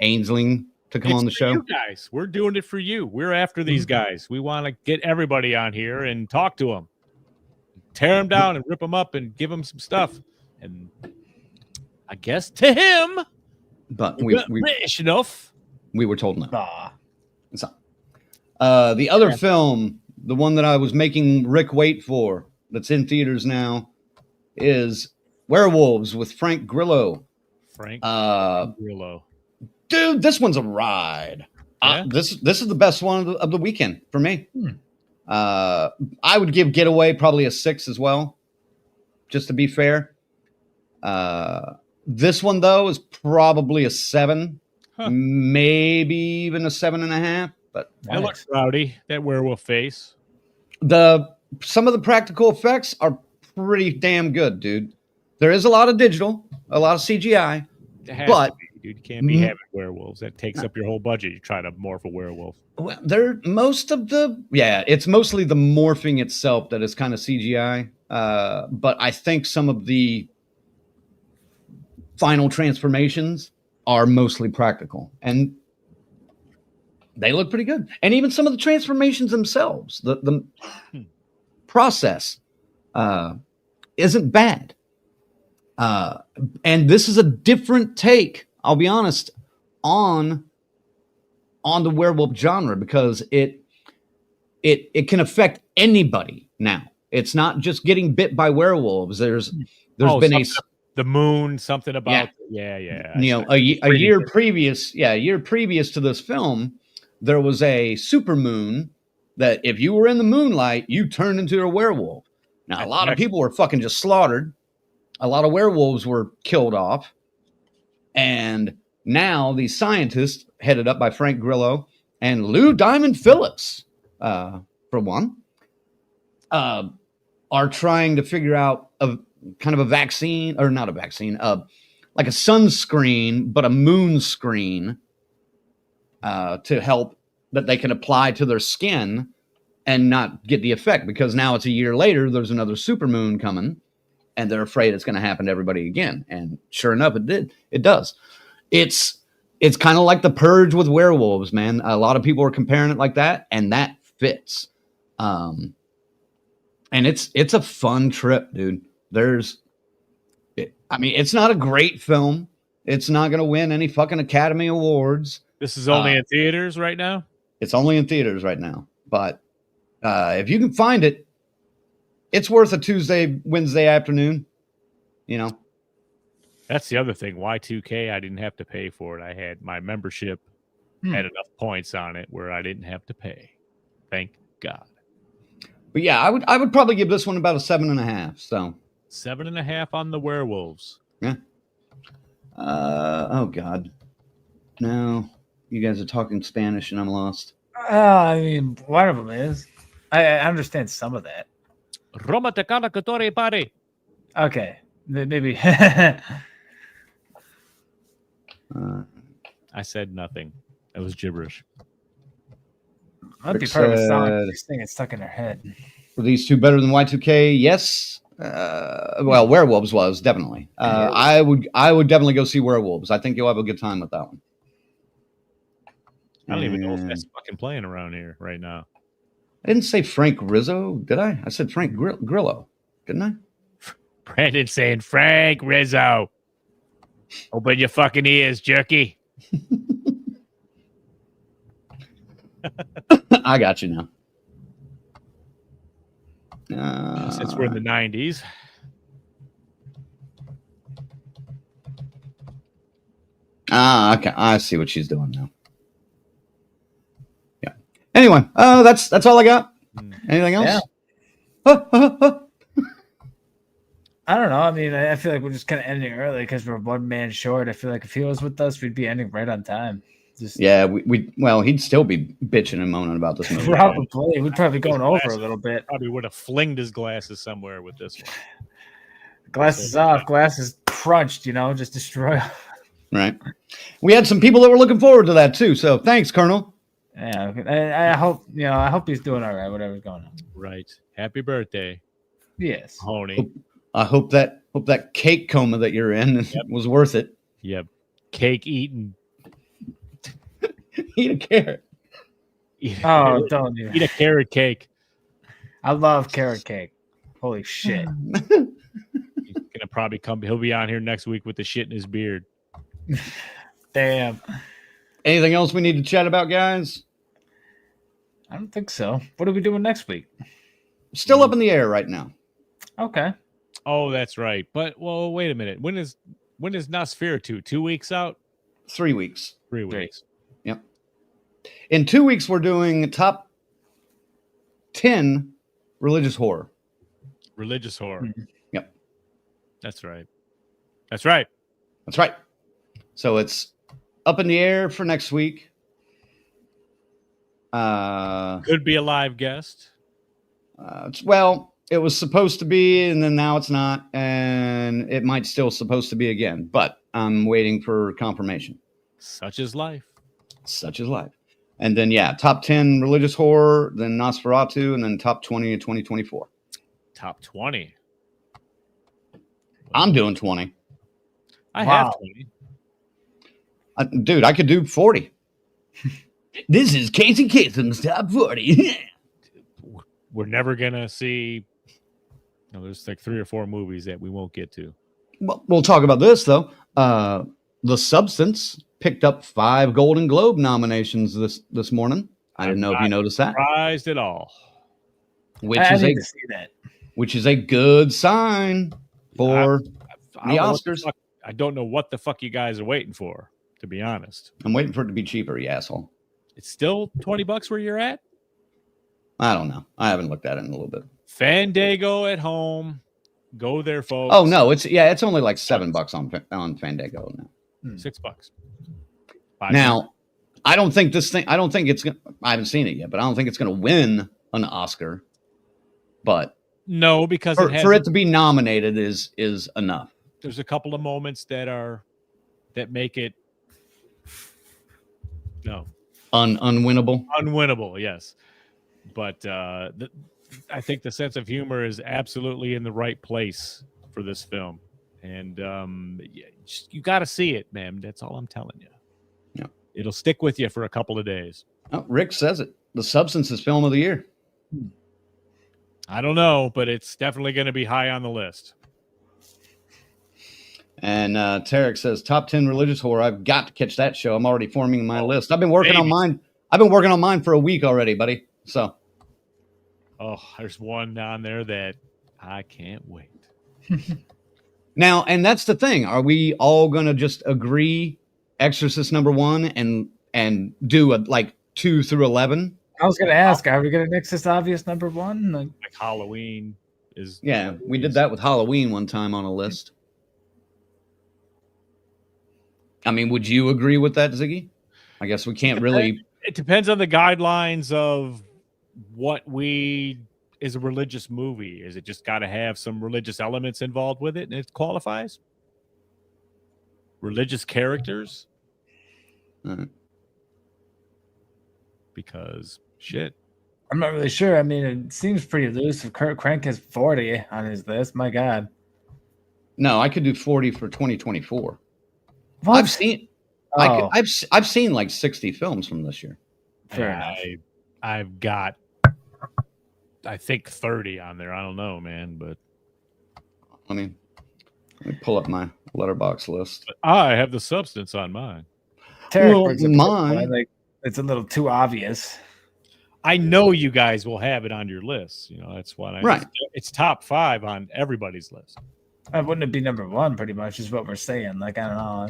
Ainsling to come on the show. You guys, we're doing it for you. We're after these guys. We want to get everybody on here and talk to them, tear them down and rip them up and give them some stuff. And I guess to him, but we rich enough. We were told no. So, the other film, the one that I was making Rick wait for, that's in theaters now, is Werewolves with Frank Grillo. Grillo. Dude, this one's a ride. Yeah? This is the best one of the weekend for me. I would give Getaway probably a 6 as well, just to be fair. This one, though, is probably a 7, maybe even a 7.5. But that looks rowdy, that werewolf face. Some of the practical effects are pretty damn good, dude. There is a lot of digital, a lot of CGI, but dude, you can't be having werewolves. That takes up your whole budget. You try to morph a werewolf. Well, it's mostly the morphing itself that is kind of CGI. But I think some of the final transformations are mostly practical, and they look pretty good. And even some of the transformations themselves, the process isn't bad. And this is a different take, I'll be honest, on the werewolf genre, because it can affect anybody now. It's not just getting bit by werewolves. There's been the moon, something about yeah. You know, a year previous to this film, there was a super moon that if you were in the moonlight, you turned into a werewolf. Now, a lot of people were fucking just slaughtered. A lot of werewolves were killed off. And now these scientists, headed up by Frank Grillo and Lou Diamond Phillips, for one, are trying to figure out a kind of a vaccine, or not a vaccine, like a sunscreen, but a moon screen, to help that they can apply to their skin and not get the effect, because now it's a year later, there's another supermoon coming, and they're afraid it's going to happen to everybody again. And sure enough, it does. It's It's kind of like The Purge with werewolves, man. A lot of people are comparing it like that, and that fits. And it's a fun trip, dude. It's not a great film. It's not going to win any fucking Academy Awards. This is only in theaters right now? It's only in theaters right now. But if you can find it, it's worth a Tuesday, Wednesday afternoon. You know? That's the other thing. Y2K, I didn't have to pay for it. I had my membership had enough points on it where I didn't have to pay. Thank God. But yeah, I would probably give this one about a 7.5. So 7.5 on the werewolves. yeah. Oh God. No, you guys are talking Spanish and I'm lost. I mean, one of them is. I understand some of that. Roma te cala catore pare. Okay, maybe. I said nothing. That was gibberish. Might be part of a song. This thing is stuck in their head. Were these two better than Y2K? Yes. Well, Werewolves was definitely. I would definitely go see Werewolves. I think you'll have a good time with that one. I don't even know if that's fucking playing around here right now. I didn't say Frank Rizzo, did I? I said Frank Grillo, didn't I? Brandon saying Frank Rizzo. Open your fucking ears, jerky. I got you now. Since we're in the 90s. Okay. I see what she's doing now. Yeah. Anyway, that's all I got. Anything else? Yeah. I don't know. I mean, I feel like we're just kind of ending early because we're one man short. I feel like if he was with us, we'd be ending right on time. Yeah, well, he'd still be bitching and moaning about this movie. Probably. We'd probably going over a little bit. Probably would have flinged his glasses somewhere with this one. Glasses off, glasses crunched, just destroy. Right. We had some people that were looking forward to that too. So thanks, Colonel. Yeah, I hope he's doing all right, whatever's going on. Right. Happy birthday. Yes. Honey. I hope that cake coma that you're in was worth it. Yep. Cake eating. Eat a carrot. Don't even. Eat a carrot cake. I love carrot cake. Holy shit. He's gonna probably come. He'll be on here next week with the shit in his beard. Damn. Anything else we need to chat about, guys? I don't think so. What are we doing next week? Still up in the air right now. Okay. Oh, that's right. But wait a minute. When is Nosferatu? 2 weeks out? 3 weeks. 3 weeks. Yep. In 2 weeks, we're doing top 10 religious horror. Religious horror. Mm-hmm. Yep. That's right. That's right. That's right. So it's up in the air for next week. Could be a live guest. It was supposed to be, and then now it's not, and it might still supposed to be again, but I'm waiting for confirmation. Such is life. Such is life. And then, top 10 religious horror, then Nosferatu, and then top 20 of 2024. Top 20. I'm doing 20. I have 20. Dude, I could do 40. This is Casey Kasem's top 40. We're never going to see... there's like 3 or 4 movies that we won't get to. Well, we'll talk about this, though. The Substance picked up 5 Golden Globe nominations this morning. I didn't know if you noticed that. Surprised at all. I need to see that. Which is a good sign for the Oscars. I don't know what the fuck you guys are waiting for, to be honest. I'm waiting for it to be cheaper, you asshole. It's still $20 where you're at? I don't know. I haven't looked at it in a little bit. Fandango at home. Go there, folks. Oh no, it's only like $7 on Fandango now. $6. Now, I don't think it's gonna, I haven't seen it yet, but I don't think it's gonna win an Oscar. But no, because for it to be nominated is enough. There's a couple of moments that make it unwinnable. Unwinnable, yes. But I think the sense of humor is absolutely in the right place for this film, and you got to see it, man. That's all I'm telling you. Yeah. It'll stick with you for a couple of days. Oh, Rick says it. The Substance is film of the year. I don't know, but it's definitely going to be high on the list. And Tarek says top 10 religious horror. I've got to catch that show. I'm already forming my list. I've been working on mine. I've been working on mine for a week already, buddy. So, there's one down there that I can't wait. now, and that's the thing. Are we all going to just agree Exorcist #1 and do like 2 through 11? I was going to ask, are we going to next this obvious #1? Like Halloween is. Yeah, we did that with Halloween one time on a list. I mean, would you agree with that, Ziggy? I guess we can't really. It depends on the guidelines of what is a religious movie. Is it just got to have some religious elements involved with it and it qualifies? Religious characters? Because shit. I'm not really sure. I mean, it seems pretty loose. If Kurt Crank has 40 on his list, my God. No, I could do 40 for 2024. What? I've seen like 60 films from this year. Fair enough. I've got, I think 30 on there. I don't know, man, but let me pull up my letterbox list. But I have the Substance on mine. Tarek Well, brings up mine. like it's a little too obvious. I know you guys will have it on your list. You know, that's why Right. It's top 5 on everybody's list. Wouldn't it be #1 pretty much is what we're saying. Like, I don't know.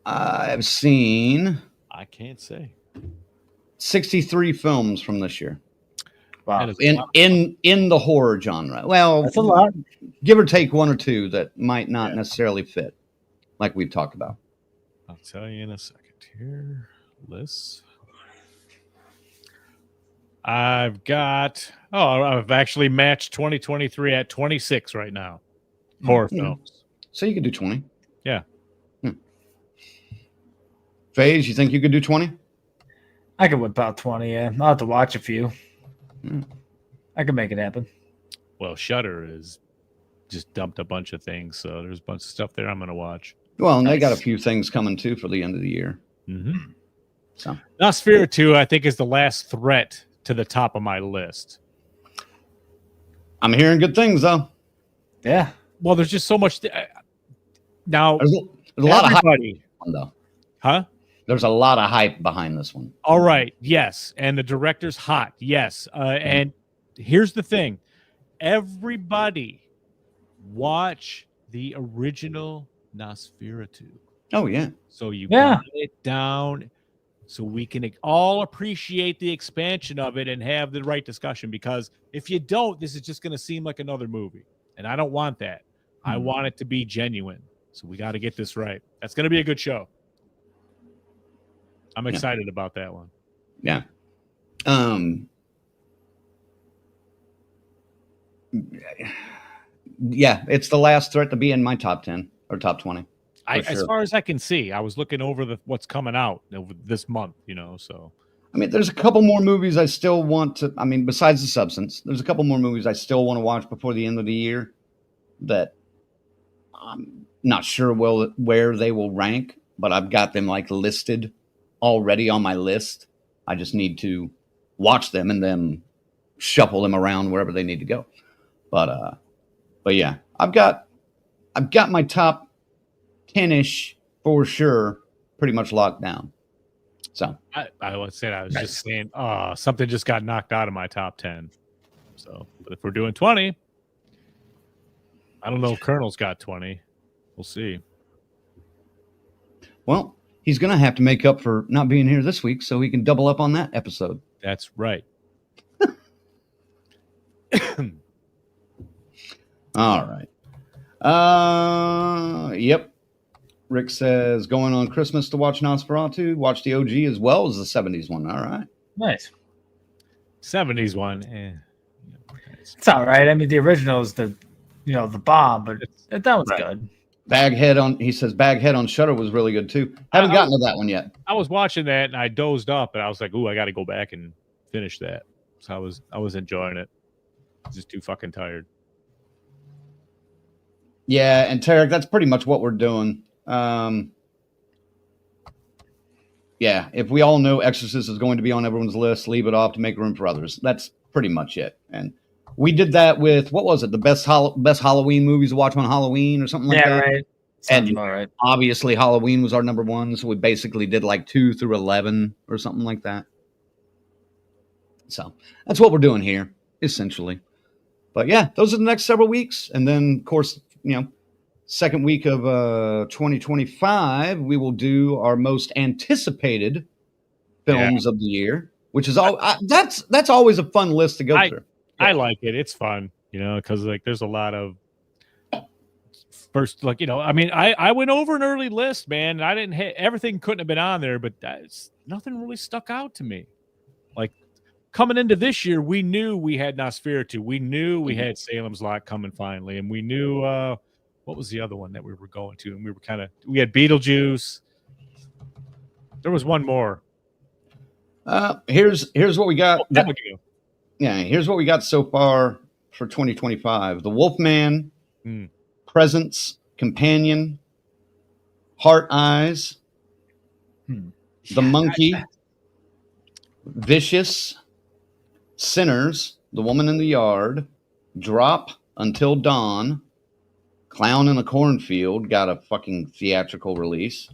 I've seen I can't say. 63 films from this year. Wow. That is In the horror genre. Well, That's a lot. give or take 1 or 2 that might not necessarily fit, like we've talked about. I'll tell you in a second here. Lists. I've actually matched 2023 at 26 right now. Horror films. So you could do 20. Yeah. FaZe, you think you could do 20? I could whip out 20. Yeah, I'll have to watch a few. I can make it happen. Well, Shudder is just dumped a bunch of things, so there's a bunch of stuff there I'm going to watch. Well, and they got a few things coming too for the end of the year. Mm-hmm. So Nosferatu, I think, is the last threat to the top of my list. I'm hearing good things though. Yeah. Well, there's just so much. Now, There's a lot of hype though. Huh? There's a lot of hype behind this one. All right. Yes. And the director's hot. Yes. And here's the thing. Everybody watch the original Nosferatu. Oh, yeah. So you got it down so we can all appreciate the expansion of it and have the right discussion. Because if you don't, this is just going to seem like another movie. And I don't want that. I want it to be genuine. So we got to get this right. That's going to be a good show. I'm excited about that one. Yeah. Yeah, it's the last threat to be in my top 10 or top 20. As far as I can see, I was looking over what's coming out over this month, so. I mean, there's a couple more movies I still want to, besides The Substance, there's a couple more movies I still want to watch before the end of the year that I'm not sure where they will rank, but I've got them like listed already on my list. I just need to watch them and then shuffle them around wherever they need to go. But yeah, I've got my top 10-ish for sure pretty much locked down. So I was just saying, something just got knocked out of my top 10. So, but if we're doing 20, I don't know if Colonel's got 20. We'll see. Well, he's going to have to make up for not being here this week so he can double up on that episode. That's right. All right. Yep. Rick says, going on Christmas to watch Nosferatu, watch the OG as well as the 70s one. All right. Nice. 70s one. It's all right. I mean, the original is the bomb, but that was good. Baghead on Shudder was really good too. Haven't gotten to that one yet. I was watching that and I dozed up and I was like, ooh, I got to go back and finish that. So I was enjoying it. I was just too fucking tired. Yeah, and Tarek, that's pretty much what we're doing. yeah, if we all know Exorcist is going to be on everyone's list, leave it off to make room for others. That's pretty much it. And we did that with, what was it? The best Halloween movies to watch on Halloween or something like that. Right. And All right. obviously Halloween was our number one. So we basically did like 2 through 11 or something like that. So that's what we're doing here, essentially. But yeah, those are the next several weeks. And then, of course, second week of 2025, we will do our most anticipated films of the year, which is all that's always a fun list to go through. I like it. It's fun, because like there's a lot of first, like, I mean, I went over an early list, man, and I didn't hit everything. Couldn't have been on there, but nothing really stuck out to me. Like coming into this year, we knew we had Nosferatu. We knew we had Salem's Lot coming finally, and we knew what was the other one that we were going to, and we had Beetlejuice. There was one more. Here's what we got. Oh, here's what we got so far for 2025. The Wolfman, Presence, Companion, Heart Eyes, The Monkey, Vicious, Sinners, The Woman in the Yard, Drop, Until Dawn, Clown in the Cornfield got a fucking theatrical release.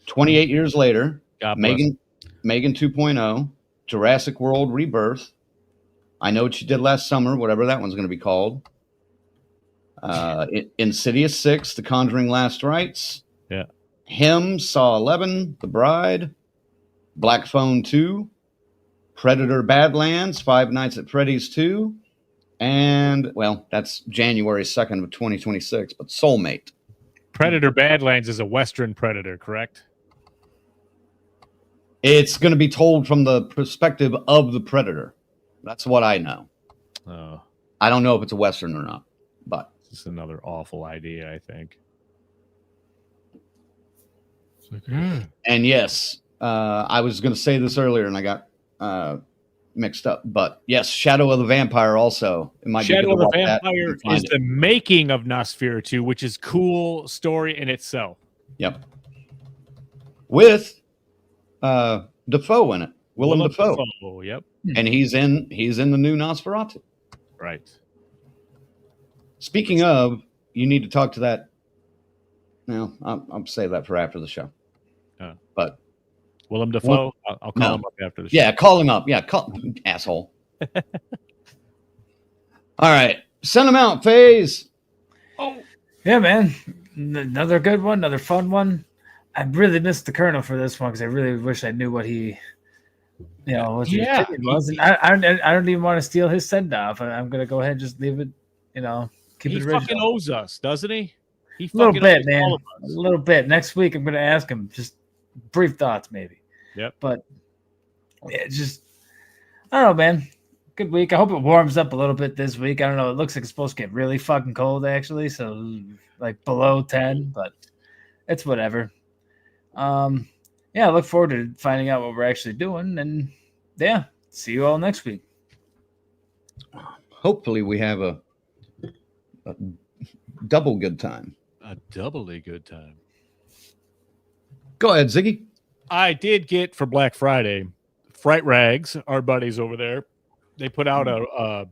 28 years later, Megan 2.0, Jurassic World Rebirth, I Know What You Did Last Summer, whatever that one's going to be called. Insidious 6, The Conjuring Last Rites. Yeah. Him, Saw 11, The Bride, Black Phone 2, Predator Badlands, Five Nights at Freddy's 2, and, well, that's January 2nd of 2026, but Soulmate. Predator Badlands is a Western Predator, correct? It's going to be told from the perspective of the Predator. That's what I know. Oh. I don't know if it's a Western or not, but. This is another awful idea, I think. It's like, And yes, I was going to say this earlier and I got mixed up, but yes, Shadow of the Vampire also. It might Shadow be of the Vampire is the making of Nosferatu, which is cool story in itself. Yep. With Dafoe in it. Willem Dafoe. Yep. And he's in the new Nosferatu. Right. Speaking of, you need to talk to that. No, I'll save that for after the show. But Willem Dafoe, I'll call him up after the show. Yeah, call him up. Yeah, call asshole. All right, send him out, FaZe. Oh, yeah, man. Another good one, another fun one. I really missed the Colonel for this one because I really wish I knew what his opinion was. And I don't even want to steal his send off. I'm gonna go ahead and just leave it. Keep it original. He fucking owes us, doesn't he? A little bit, man. A little bit. Next week, I'm gonna ask him just brief thoughts, maybe. Yep. But yeah, just I don't know, man. Good week. I hope it warms up a little bit this week. I don't know. It looks like it's supposed to get really fucking cold, actually. So like below 10, but it's whatever. I look forward to finding out what we're actually doing, and yeah, see you all next week. Hopefully, we have a double good time. A doubly good time. Go ahead, Ziggy. I did get for Black Friday, Fright Rags, our buddies over there. They put out a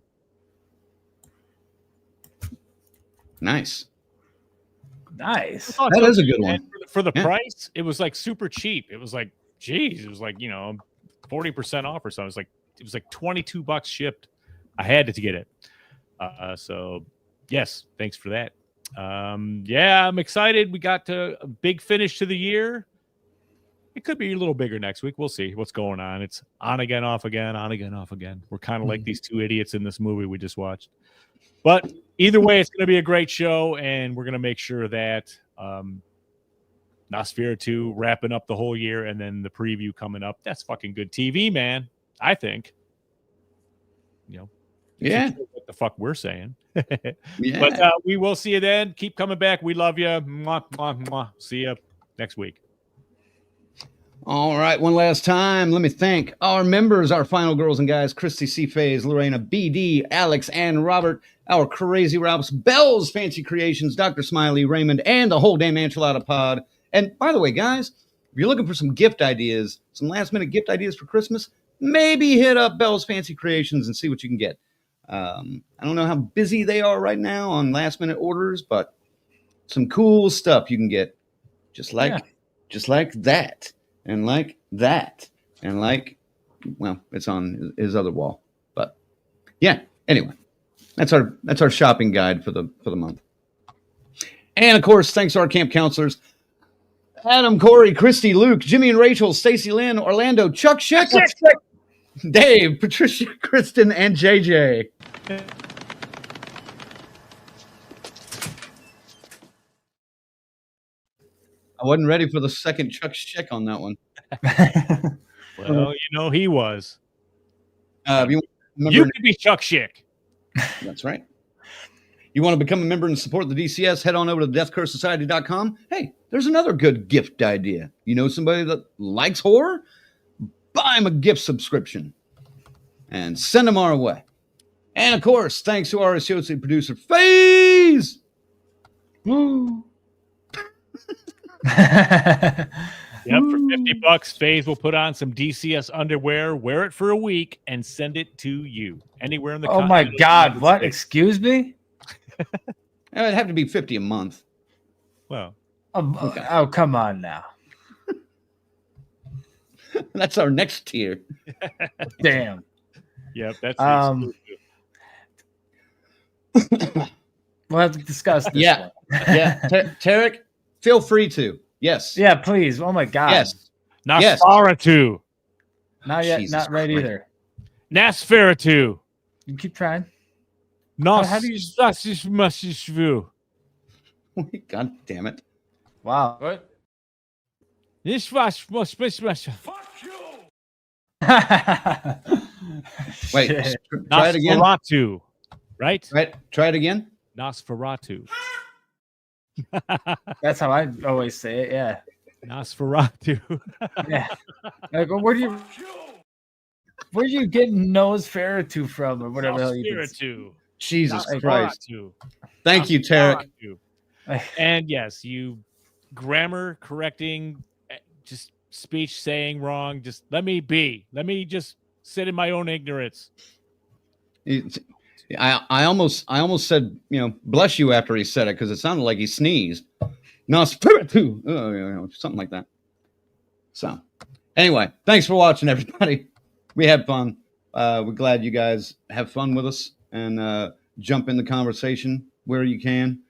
nice. That is a good one. For the price, it was like super cheap. It was like, geez, it was like 40% off or something. It was like $22 shipped. I had to get it. So yes, thanks for that. I'm excited. We got to a big finish to the year. It could be a little bigger next week. We'll see what's going on. It's on again, off again, on again, off again. We're kind of like these two idiots in this movie we just watched. But either way, it's going to be a great show, and we're going to make sure that Nosferatu wrapping up the whole year, and then the preview coming up. That's fucking good TV, man. I think. Yeah. What the fuck we're saying. Yeah. But we will see you then. Keep coming back. We love you. Mwah, mwah, mwah. See you next week. All right, one last time, let me thank our members, our final girls and guys, Christy C. FaZe, Lorena, BD, Alex, and Robert, our Crazy Ralphs, Bell's Fancy Creations, Dr. Smiley, Raymond, and the whole damn Enchilada Pod. And by the way, guys, you're looking for some gift ideas, some last minute gift ideas for Christmas, maybe hit up Bell's Fancy Creations and see what you can get. I don't know how busy they are right now on last minute orders, but some cool stuff you can get just like that and like that and like, well, it's on his other wall, but yeah. Anyway, that's our shopping guide for the month. And of course, thanks to our camp counselors, Adam, Corey, Christy, Luke, Jimmy and Rachel, Stacy Lynn, Orlando, Chuck Schick, Dave, Patricia, Kristen, and JJ. I wasn't ready for the second Chuck Schick on that one. Well, he was. You could be Chuck Schick. That's right. You want to become a member and support the DCS? Head on over to deathcursesociety.com. Hey, there's another good gift idea. You know somebody that likes horror? Buy them a gift subscription and send them our way. And of course, thanks to our associate producer, FaZe. Yep, for $50, FaZe will put on some DCS underwear, wear it for a week, and send it to you anywhere in the. Oh my God! What? Excuse me? It'd have to be $50 a month. Well, okay. Oh, come on now. That's our next tier. Damn. Yep, that's we'll have to discuss this. Yeah, yeah. Tarek, feel free to. Yes. Yeah, please. Oh my God. Yes. Nosferatu. Not yet. Jesus not right Christ. either. Nosferatu. You keep trying. How do you? God damn it. Wow. What? This was Wait, try it again. Nosferatu, right? Try it again. Nosferatu. That's how I always say it. Yeah. Nosferatu. Yeah. Like, where do you get Nosferatu from, or whatever the hell you did? Jesus Nosferatu. Christ. Thank you, Tarek. And yes, you grammar correcting, just speech saying wrong. Just let me be. Let me just sit in my own ignorance. I almost said, bless you after he said it because it sounded like he sneezed. Nosferatu. Something like that. So, anyway, thanks for watching, everybody. We had fun. We're glad you guys have fun with us and jump in the conversation where you can.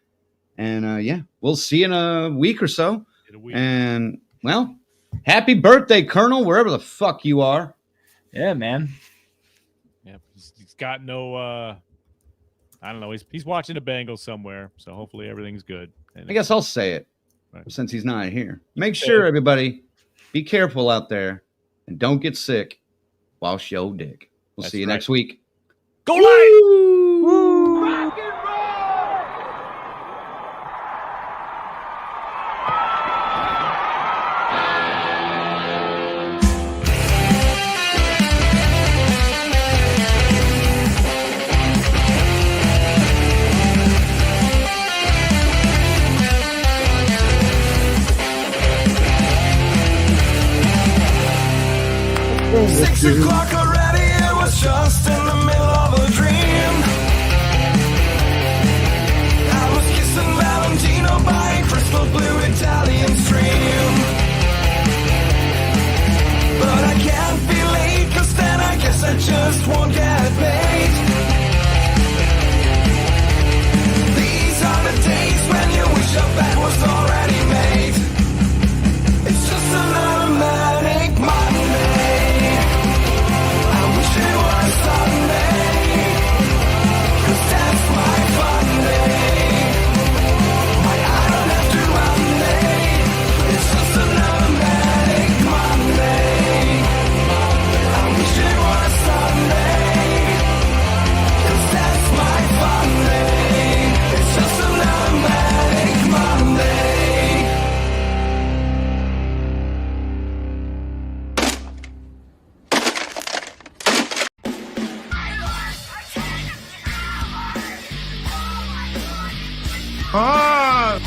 And yeah, we'll see you in a week or so. And well, happy birthday, Colonel, wherever the fuck you are. Yeah, man. Yeah, he's got no. I don't know. He's watching the Bengals somewhere, so hopefully everything's good. And I guess I'll say it since he's not here. Make sure, everybody, be careful out there and don't get sick while show dick. We'll see you next week. Go live! Rock and roll! 6 o'clock already, it was just in the middle of a dream. I was kissing Valentino by a crystal blue Italian stream. But I can't be late, cause then I guess I just won't get paid. These are the days when you wish your bed was already made. It's just another manic Monday. It was Sunday, 'cause that's my fun day. I don't have to Monday, it's just another manic Monday. I wish it was Sunday, 'cause that's my fun day. It's just another manic Monday. Ah!